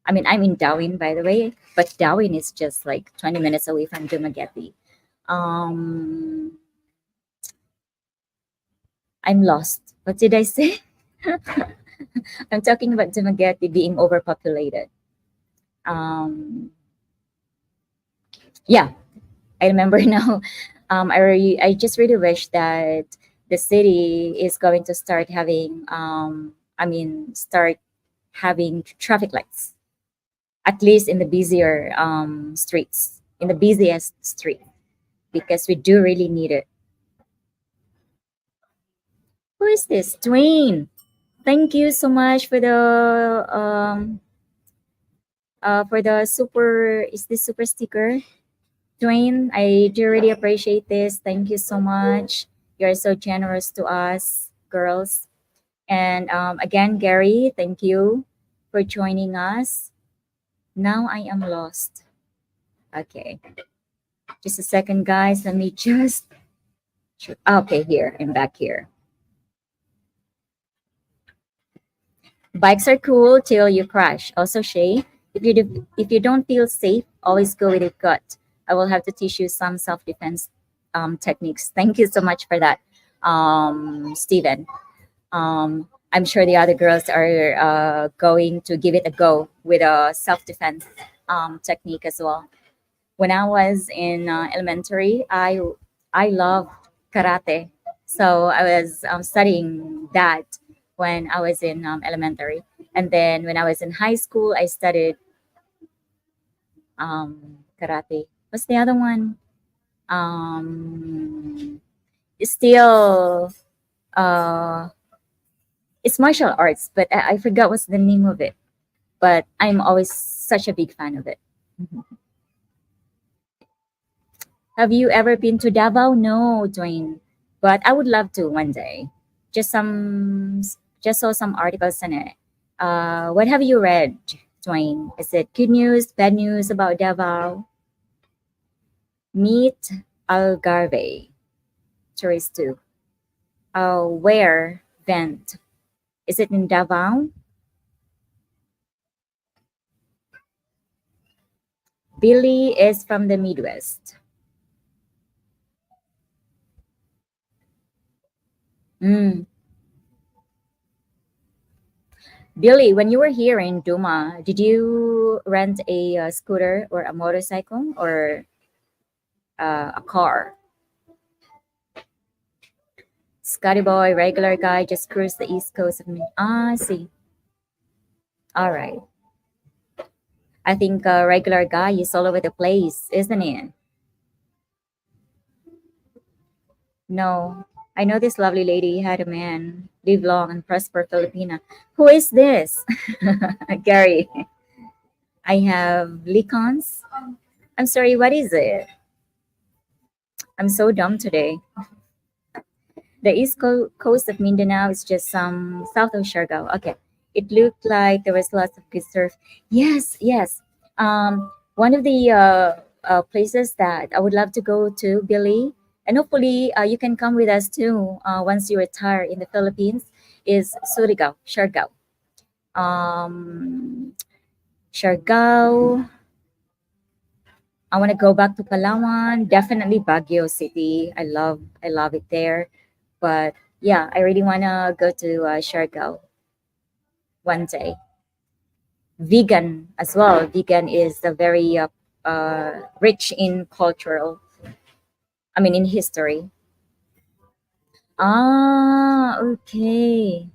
I mean, I'm in Darwin, by the way, but Darwin is just like 20 minutes away from Dumaguete. Um, I'm lost. What did I say? I'm talking about Dumaguete being overpopulated. Um, yeah, I remember now. I just really wish that the city is going to start having, start having traffic lights, at least in the busier streets, in the busiest street, because we do really need it. Who is this? Dwayne. Thank you so much for the super. Is this super sticker? Dwayne, I do really appreciate this. Thank you so much. You're so generous to us, girls. And again, Gary, thank you for joining us. Now I am lost. Okay, just a second, guys. Let me just. Okay, here. I'm back here. Bikes are cool till you crash. Also, Shay, if you don't feel safe, always go with your gut. I will have to teach you some self defense techniques. Thank you so much for that, Stephen. I'm sure the other girls are going to give it a go with a self defense technique as well. When I was in elementary, I loved karate, so I was studying that when I was in elementary, and then when I was in high school, I studied karate. What's the other one? Um, it's still uh, it's martial arts, but I forgot what's the name of it. But I'm always such a big fan of it. Have you ever been to Davao? No, Dwayne, but I would love to one day. Just some, just saw some articles on it. What have you read, Dwayne? Is it good news, bad news about Davao? Meet Algarve, tourist too. Where? Vent. Is it in Davao? Billy is from the Midwest. Mm. Billy, when you were here in Duma, did you rent a scooter or a motorcycle or a car? Scotty boy, regular guy, just cruise the east coast of me. Ah, I see. All right. I think a regular guy is all over the place, isn't it? No. I know this lovely lady had a man. Live long and prosper, Filipina. Who is this? Gary. I have Licons. I'm sorry, what is it? I'm so dumb today. The coast of Mindanao is just some south of Siargao. Okay. It looked like there was lots of good surf. Yes, yes. One of the places that I would love to go to, Billy. And hopefully you can come with us too once you retire in the Philippines. Is Surigao, Siargao. Um, Siargao. I want to go back to Palawan. Definitely Baguio City. I love it there. But yeah, I really want to go to Siargao one day. Vegan as well. Vegan is a very rich in cultural. I mean, in history. Ah, okay.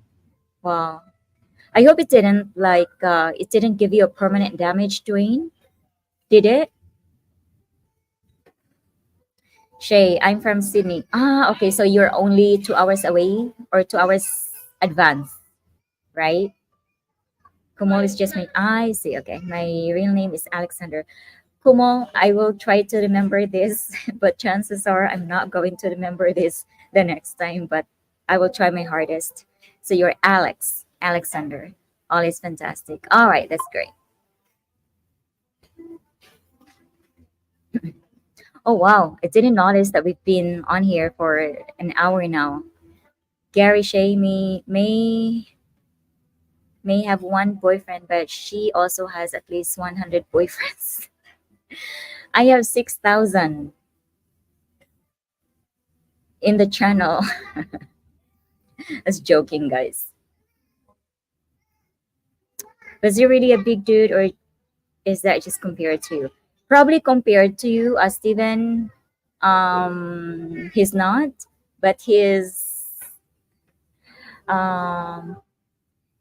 Wow. I hope it didn't it didn't give you a permanent damage, Dwayne. Did it? Shay, I'm from Sydney. Ah, okay. So you're only 2 hours away or 2 hours advance, right? Kumo is just my. I see. Okay. My real name is Alexander. Kumo, I will try to remember this, but chances are I'm not going to remember this the next time, but I will try my hardest. So you're Alex, Alexander. All is fantastic. All right. That's great. Oh, wow. I didn't notice that we've been on here for an hour now. Gary Shay may have one boyfriend, but she also has at least 100 boyfriends. I have 6,000 in the channel. That's joking, guys. Was he really a big dude, or is that just compared to you? Probably compared to you, Steven. He's not, but um,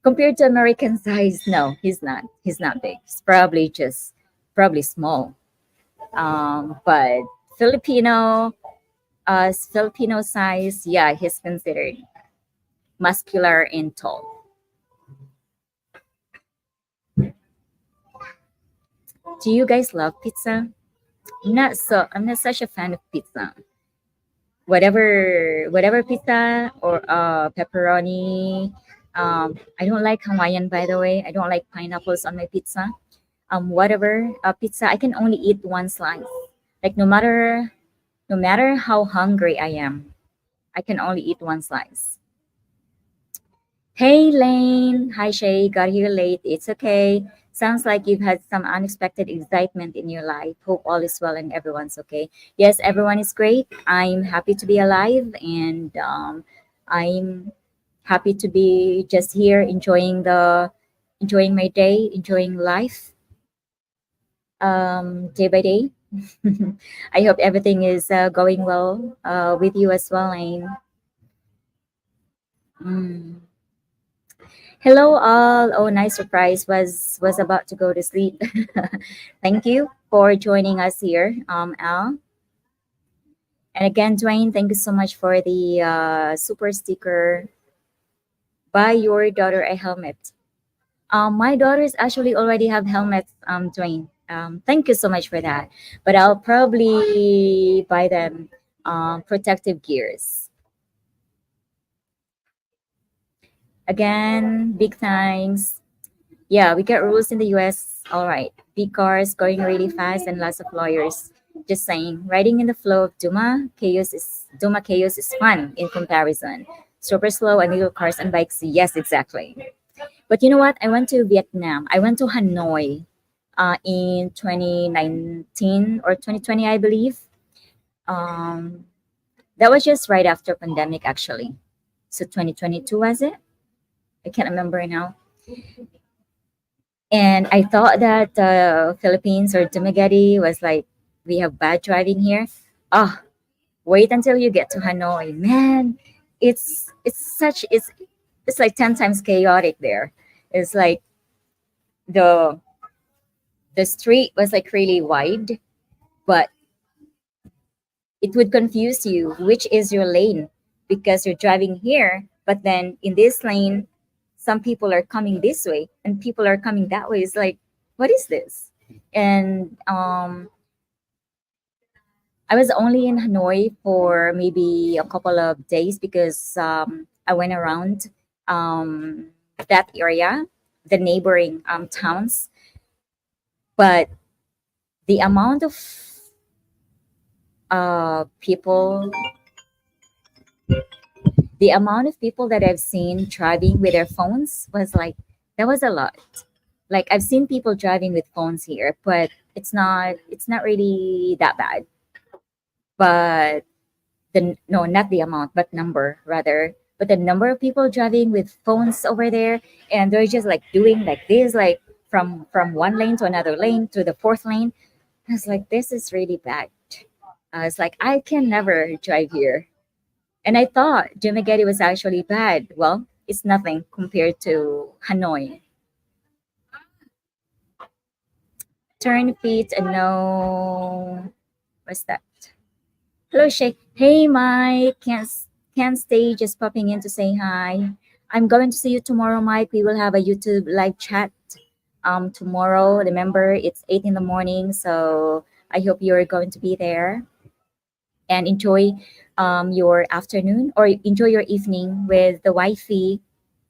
compared to American size, no, he's not. He's not big. He's probably small. But Filipino, Filipino size, yeah, he's considered muscular and tall. Do you guys love pizza? I'm not such a fan of pizza. Whatever pizza or pepperoni. I don't like Hawaiian, by the way. I don't like pineapples on my pizza. Whatever pizza, I can only eat one slice. Like no matter how hungry I am, I can only eat one slice. Hey Lane, hi Shay, got here late. It's okay. Sounds like you've had some unexpected excitement in your life. Hope all is well and everyone's okay. Yes, everyone is great. I'm happy to be alive, and I'm happy to be just here enjoying my day, enjoying life day by day. I hope everything is going well with you as well, Lane. Mm. Hello all. Oh, nice surprise. Was about to go to sleep. Thank you for joining us here, Al. And again, Dwayne, thank you so much for the super sticker. Buy your daughter a helmet. My daughters actually already have helmets, Dwayne. Thank you so much for that. But I'll probably buy them protective gears. Again, big thanks. Yeah, we get rules in the US. All right. Big cars going really fast and lots of lawyers. Just saying, riding in the flow of Duma chaos is fun in comparison. Super slow and little cars and bikes. Yes, exactly. But you know what? I went to Vietnam. I went to Hanoi in 2019 or 2020, I believe. Um, that was just right after pandemic, actually. So 2022 was it? I can't remember now. And I thought that Philippines or Dumaguete was like, we have bad driving here. Oh, wait until you get to Hanoi, man. It's like 10 times chaotic there. It's like the the street was like really wide, but it would confuse you which is your lane because you're driving here, but then in this lane, some people are coming this way and people are coming that way. It's like, what is this? And I was only in Hanoi for maybe a couple of days because I went around um, that area, the neighboring towns. But the amount of people, the amount of people that I've seen driving with their phones was like, that was a lot. Like I've seen people driving with phones here, but it's not really that bad. But the no, not the amount, but number rather. But the number of people driving with phones over there, and they're just like doing like this, like from one lane to another lane to the fourth lane. I was like, this is really bad. I was like, I can never drive here. And I thought Dumaguete was actually bad. Well, it's nothing compared to Hanoi. Turn feet and no. What's that? Hello, Shay. Hey, Mike. Can't stay. Just popping in to say hi. I'm going to see you tomorrow, Mike. We will have a YouTube live chat. Tomorrow. Remember, it's 8 in the morning, so I hope you're going to be there and enjoy your afternoon or enjoy your evening with the wifey.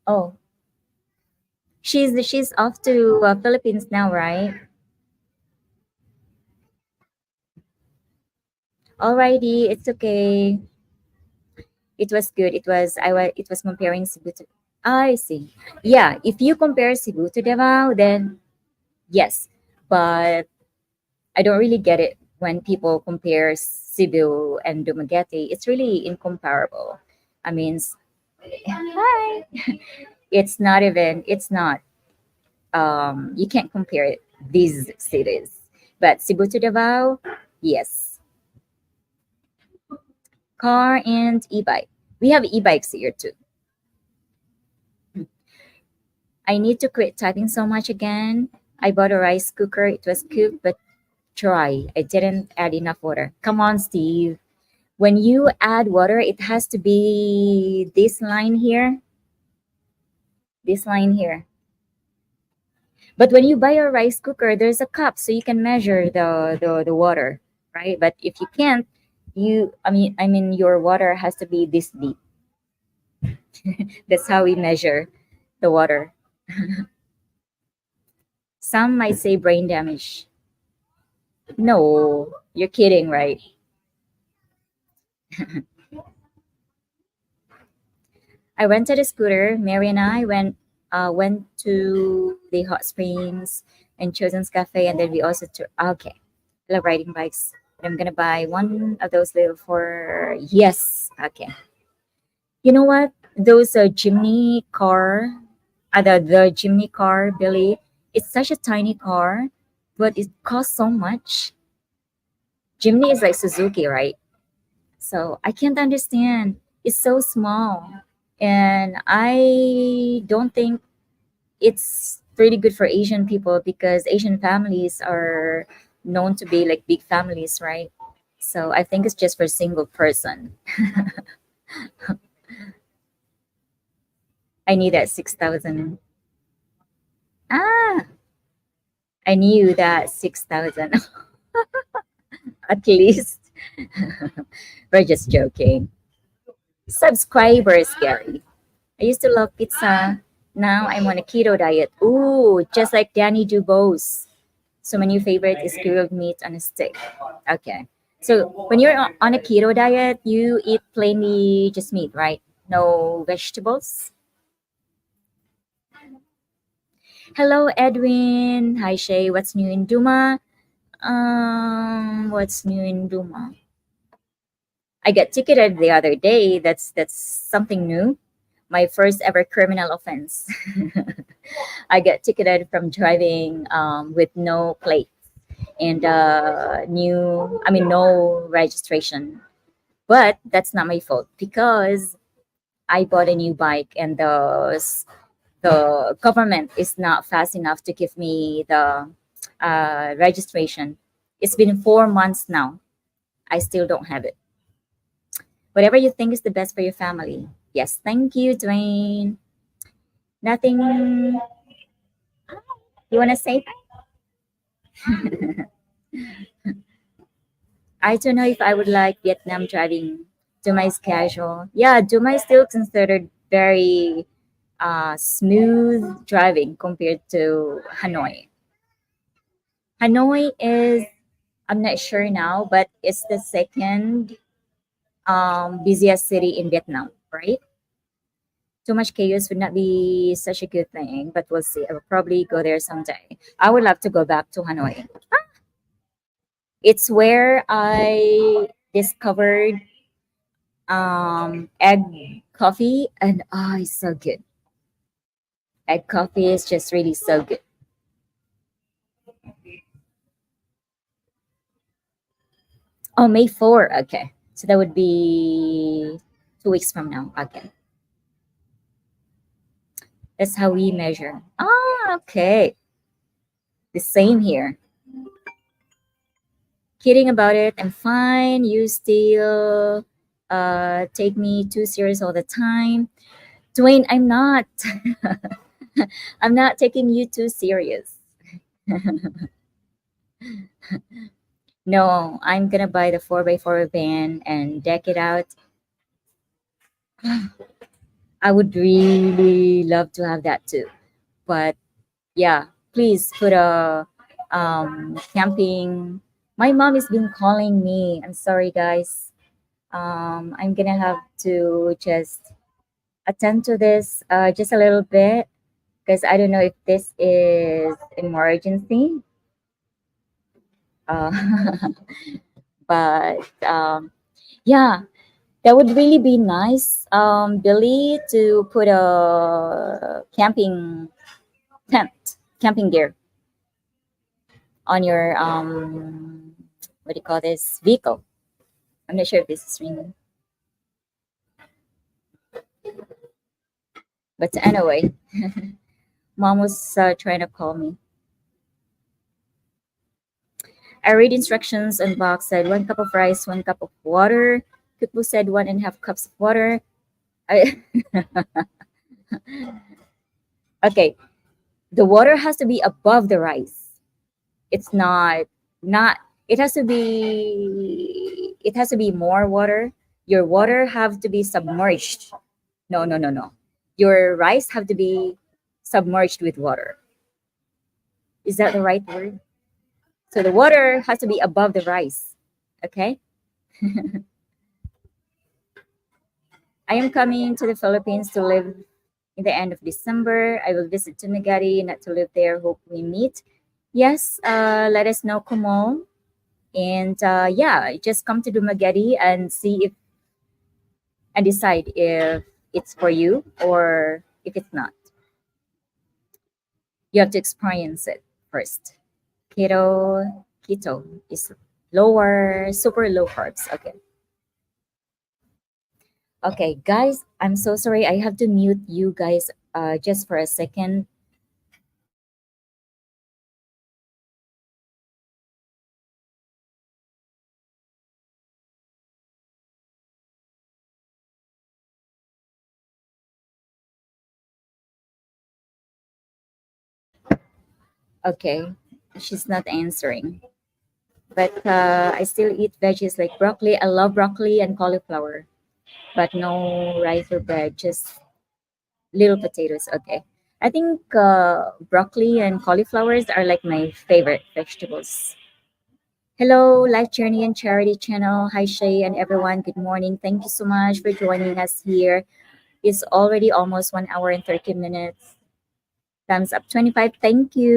Oh, she's off to Philippines now, right? Alrighty, it's okay. It was good. It was comparing Cebu to. I see. Yeah, if you compare Cebu to Davao, then yes, but I don't really get it when people compare Cebu and Dumaguete. It's really incomparable. I mean, hi. It's not even. It's not. You can't compare these cities. But Cebu to Davao, yes. Car and e-bike. We have e-bikes here too. I need to quit typing so much again. I bought a rice cooker. It was cooked but dry. I didn't add enough water. Come on, Steve. When you add water, it has to be this line here. This line here. But when you buy a rice cooker, there's a cup so you can measure the water, right? But if you can't, I mean your water has to be this deep. That's how we measure the water. Some might say brain damage. No, you're kidding, right? I rented a scooter. Mary and I went to the hot springs and Chosen's Cafe, and then we also took. Okay, I love riding bikes. I'm gonna buy one of those little for yes. Okay, you know what? Those Jimny car, the Jimny car, Billy. It's such a tiny car, but it costs so much. Jimny is like Suzuki, right? So I can't understand. It's so small. And I don't think it's pretty good for Asian people because Asian families are known to be like big families, right? So I think it's just for single person. I need that 6,000. Ah, I knew that 6,000 at least. We're just joking. Subscribers, Gary. I used to love pizza. Now I'm on a keto diet. Ooh, just like Danny Dubose. So my new favorite is grilled meat on a stick. Okay. So when you're on a keto diet, you eat plainly just meat, right? No vegetables. Hello, Edwin. Hi, Shay. What's new in Duma? What's new in Duma? I got ticketed the other day. That's something new. My first ever criminal offense. I got ticketed from driving with no plate and no registration. But that's not my fault because I bought a new bike and the government is not fast enough to give me the registration. It's been 4 months now. I still don't have it. Whatever you think is the best for your family. Yes, thank you, Dwayne. Nothing. You want to say? I don't know if I would like Vietnam driving. Dumai is casual. Yeah, Dumai is still considered very smooth driving compared to Hanoi. Hanoi is I'm not sure now, but it's the second busiest city in Vietnam, right? Too much chaos would not be such a good thing, but we'll see. I will probably go there someday. I would love to go back to Hanoi. It's where I discovered egg coffee, and it's so good. Egg coffee is just really so good. Oh, May 4. Okay. So that would be 2 weeks from now. Okay. That's how we measure. Okay. The same here. Kidding about it. I'm fine. You still take me too serious all the time. Dwayne, I'm not. I'm not taking you too serious. No, I'm gonna buy the 4x4 van and deck it out. I would really love to have that too. But yeah, please put a camping. My mom has been calling me. I'm sorry, guys. I'm gonna have to just attend to this just a little bit because I don't know if this is emergency. Uh, but yeah, that would really be nice, Billy, to put a camping tent, camping gear on your what do you call this vehicle? I'm not sure if this is ringing, but anyway, mom was trying to call me. I read instructions on box said 1 cup of rice, 1 cup of water. People said 1.5 cups of water. I, okay, the water has to be above the rice. It's not. It has to be more water. Your water have to be submerged. No, no, no, no. Your rice have to be submerged with water. Is that the right word? So the water has to be above the rice. Okay. I am coming to the Philippines to live in the end of December. I will visit Tunagari, not to live there. Hope we meet. Yes, let us know, Kumo. And yeah, just come to Dumaguete and see if and decide if it's for you or if it's not. You have to experience it first. Keto is lower, super low carbs. Okay. Okay, guys, I'm so sorry. I have to mute you guys just for a second. Okay, she's not answering. But I still eat veggies like broccoli. I love broccoli and cauliflower, but no rice or bread, just little potatoes. Okay. I think broccoli and cauliflowers are like my favorite vegetables. Hello, Life Journey and Charity Channel. Hi, Shay and everyone. Good morning. Thank you so much for joining us here. It's already almost 1 hour and 30 minutes. Thumbs up 25. Thank you.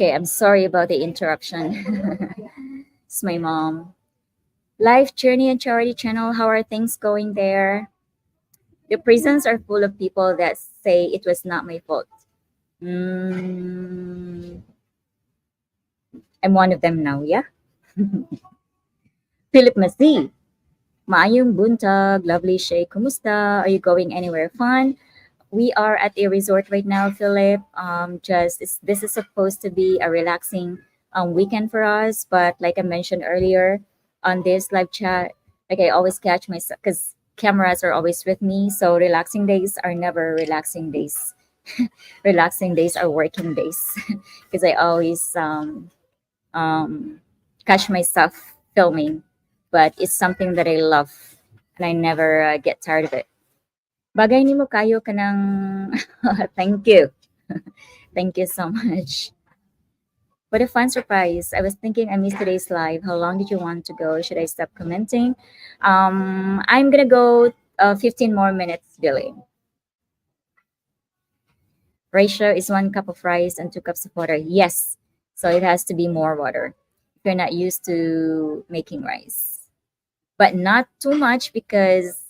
Okay, I'm sorry about the interruption. It's my mom. Life Journey and Charity Channel. How are things going there? The prisons are full of people that say it was not my fault. Mm, I'm one of them now, yeah? Philip Masi. Maayong buntag, lovely Shay. Kumusta? Are you going anywhere fun? We are at a resort right now, Philip. This is supposed to be a relaxing weekend for us, but like I mentioned earlier on this live chat, Like I always catch myself because cameras are always with me. So relaxing days are never relaxing days. Relaxing days are working days because I always um, catch myself filming. But it's something that I love and I never get tired of it. Bagay ni mo kayo ka ng thank you. Thank you so much. What a fun surprise. I was thinking I missed today's live. How long did you want to go? Should I stop commenting? I'm going to go 15 more minutes, Billy. Ratio is 1 cup of rice and 2 cups of water. Yes. So it has to be more water if you're not used to making rice. But not too much because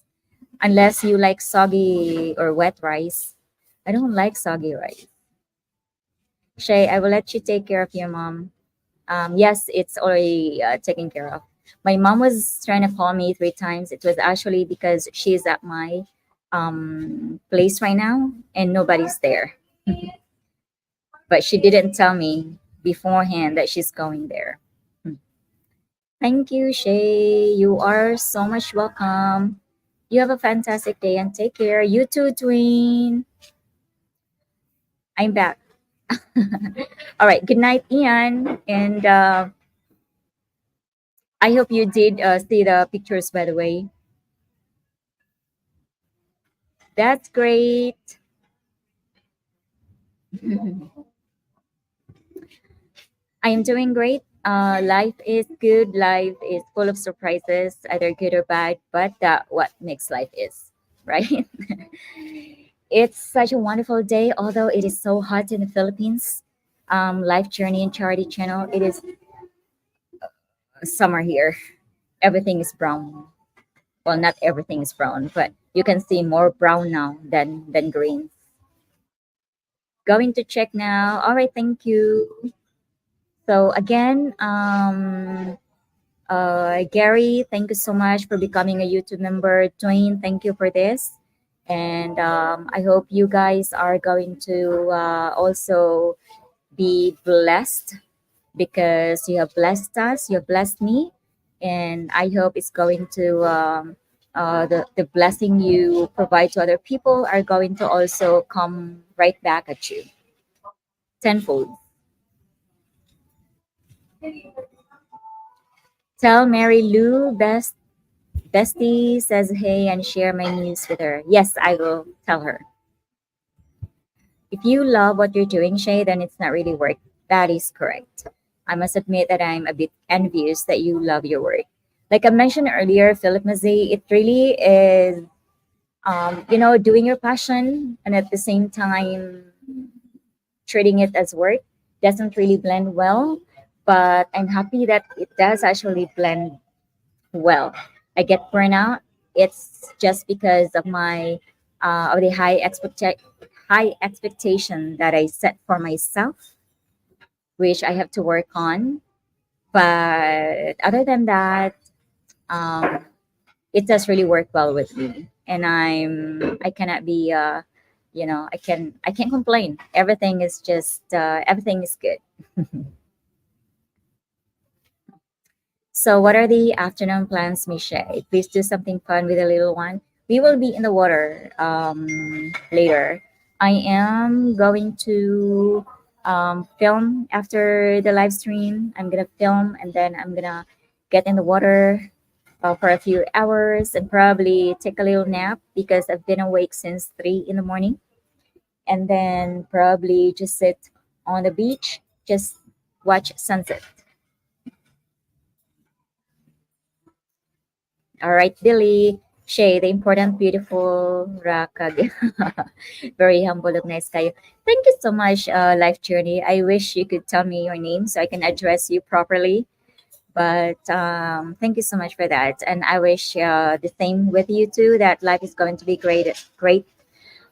unless you like soggy or wet rice, I don't like soggy rice. Shay, I will let you take care of your mom. Yes, it's already taken care of. My mom was trying to call me 3 times. It was actually because she's at my place right now and nobody's there. But she didn't tell me beforehand that she's going there. Thank you, Shay. You are so much welcome. You have a fantastic day and take care. You too, Twin. I'm back. All right. Good night, Ian. And I hope you did see the pictures, by the way. That's great. I am doing great. Life is good. Life is full of surprises, either good or bad, but that what makes life is, right? It's such a wonderful day, although it is so hot in the Philippines. Life Journey and Charity Channel, it is summer here. Everything is brown. Well, not everything is brown, but you can see more brown now than green. Going to check now. All right, thank you. So again, Gary, thank you so much for becoming a YouTube member. Dwayne, thank you for this. And I hope you guys are going to also be blessed because you have blessed us, you have blessed me. And I hope it's going to, the blessing you provide to other people are going to also come right back at you tenfold. Tell Mary Lou Bestie says hey and share my news with her. Yes, I will tell her. If you love what you're doing, Shay, then it's not really work. That is correct. I must admit that I'm a bit envious that you love your work. Like I mentioned earlier, Philip Mazzy, it really is, doing your passion and at the same time treating it as work doesn't really blend well. But I'm happy that it does actually blend well. I get burnout. It's just because of my of the high expectation that I set for myself, which I have to work on. But other than that, um, it does really work well with me, and I cannot be I can't complain. Everything is just everything is good. So, what are the afternoon plans, Michelle? Please do something fun with the little one. We will be in the water later. I am going to film after the live stream. I'm gonna film and then I'm gonna get in the water for a few hours and probably take a little nap because I've been awake since 3 in the morning. And then probably just sit on the beach, just watch sunset. All right, Billy. Shay, the important, beautiful Rakag. Very humble of nice kayo. Thank you so much, Life Journey. I wish you could tell me your name so I can address you properly. But thank you so much for that. And I wish the same with you too, that life is going to be great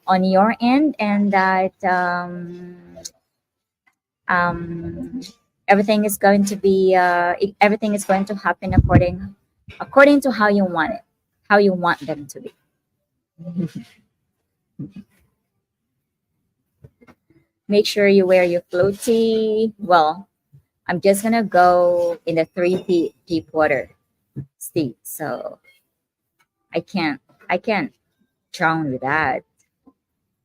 on your end and that um, everything is going to happen according to how you want it, how you want them to be. Make sure you wear your floaty. Well, I'm just gonna go in the 3 feet deep water, Steve. So I can't. I can't drown with that.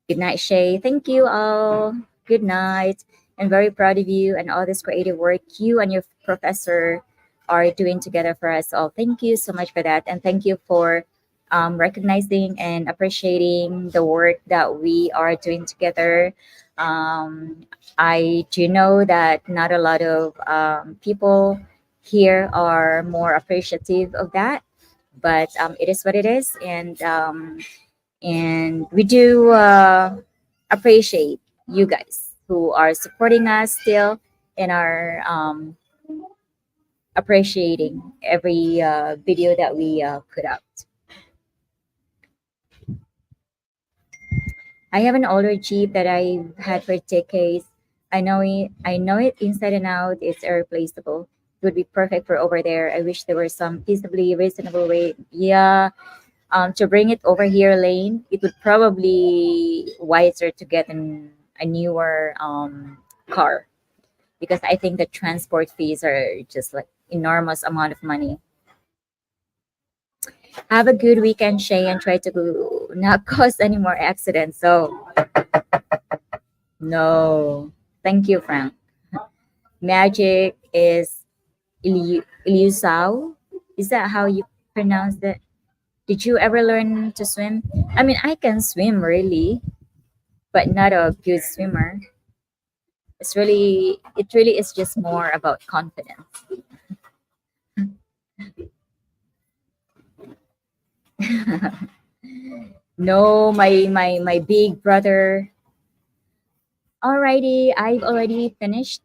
Good night, Shay. Thank you all. Good night. I'm very proud of you and all this creative work you and your professor are doing together for us all. Thank you so much for that. And thank you for recognizing and appreciating the work that we are doing together. I do know that not a lot of people here are more appreciative of that, but it is what it is. And we do appreciate you guys who are supporting us still and are appreciating every video that we put out. I have an older Jeep that I've had for decades. I know it inside and out. It's irreplaceable. It would be perfect for over there. I wish there were some feasibly reasonable way. Yeah, to bring it over here, Lane, it would probably wiser to get a newer car because I think the transport fees are just like enormous amount of money. Have a good weekend, Shay, and try to not cause any more accidents. So no, thank you, Frank. Magic is Ilusao. Is that how you pronounce it? Did you ever learn to swim? I mean, I can swim really, but not a good swimmer. It really is just more about confidence. No, my big brother. Alrighty, I've already finished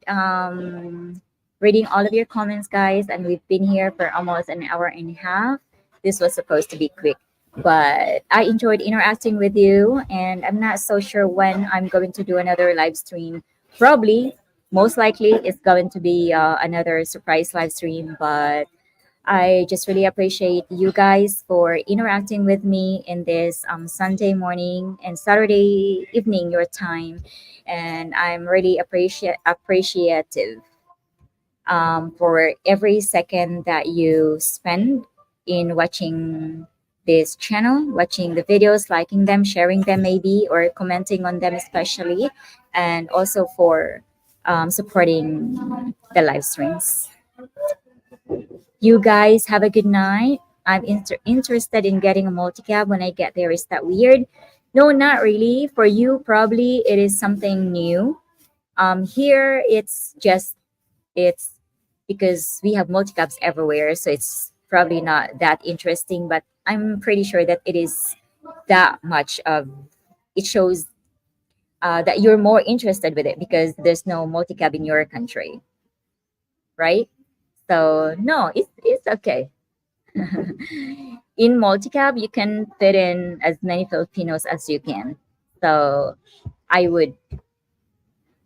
reading all of your comments, guys, and we've been here for almost an hour and a half. This was supposed to be quick, but I enjoyed interacting with you, and I'm not so sure when I'm going to do another live stream. Probably, most likely, it's going to be another surprise live stream, but I just really appreciate you guys for interacting with me in this Sunday morning and Saturday evening, your time. And I'm really appreciative for every second that you spend in watching this channel, watching the videos, liking them, sharing them maybe, or commenting on them especially, and also for supporting the live streams. You guys have a good night. I'm interested in getting a multi-cab when I get there. Is that weird? No, not really. For you, probably it is something new. Here it's because we have multi-cabs everywhere, so it's probably not that interesting. But I'm pretty sure that it is that much of. It shows that you're more interested with it because there's no multi-cab in your country, right? So no, it's okay. In multicab, you can fit in as many Filipinos as you can. So I would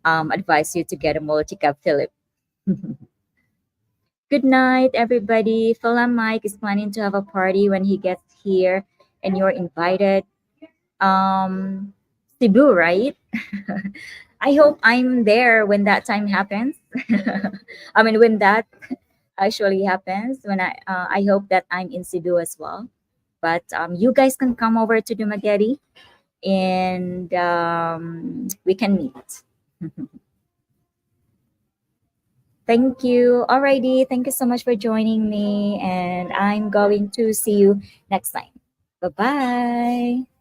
advise you to get a multicab Philip. Good night, everybody. Philam Mike is planning to have a party when he gets here, and you're invited. Cebu, right? I hope I'm there when that time happens. I mean, when that actually happens, I hope that I'm in Cebu as well. But you guys can come over to Dumaguete and we can meet. Thank you. Alrighty. Thank you so much for joining me. And I'm going to see you next time. Bye bye.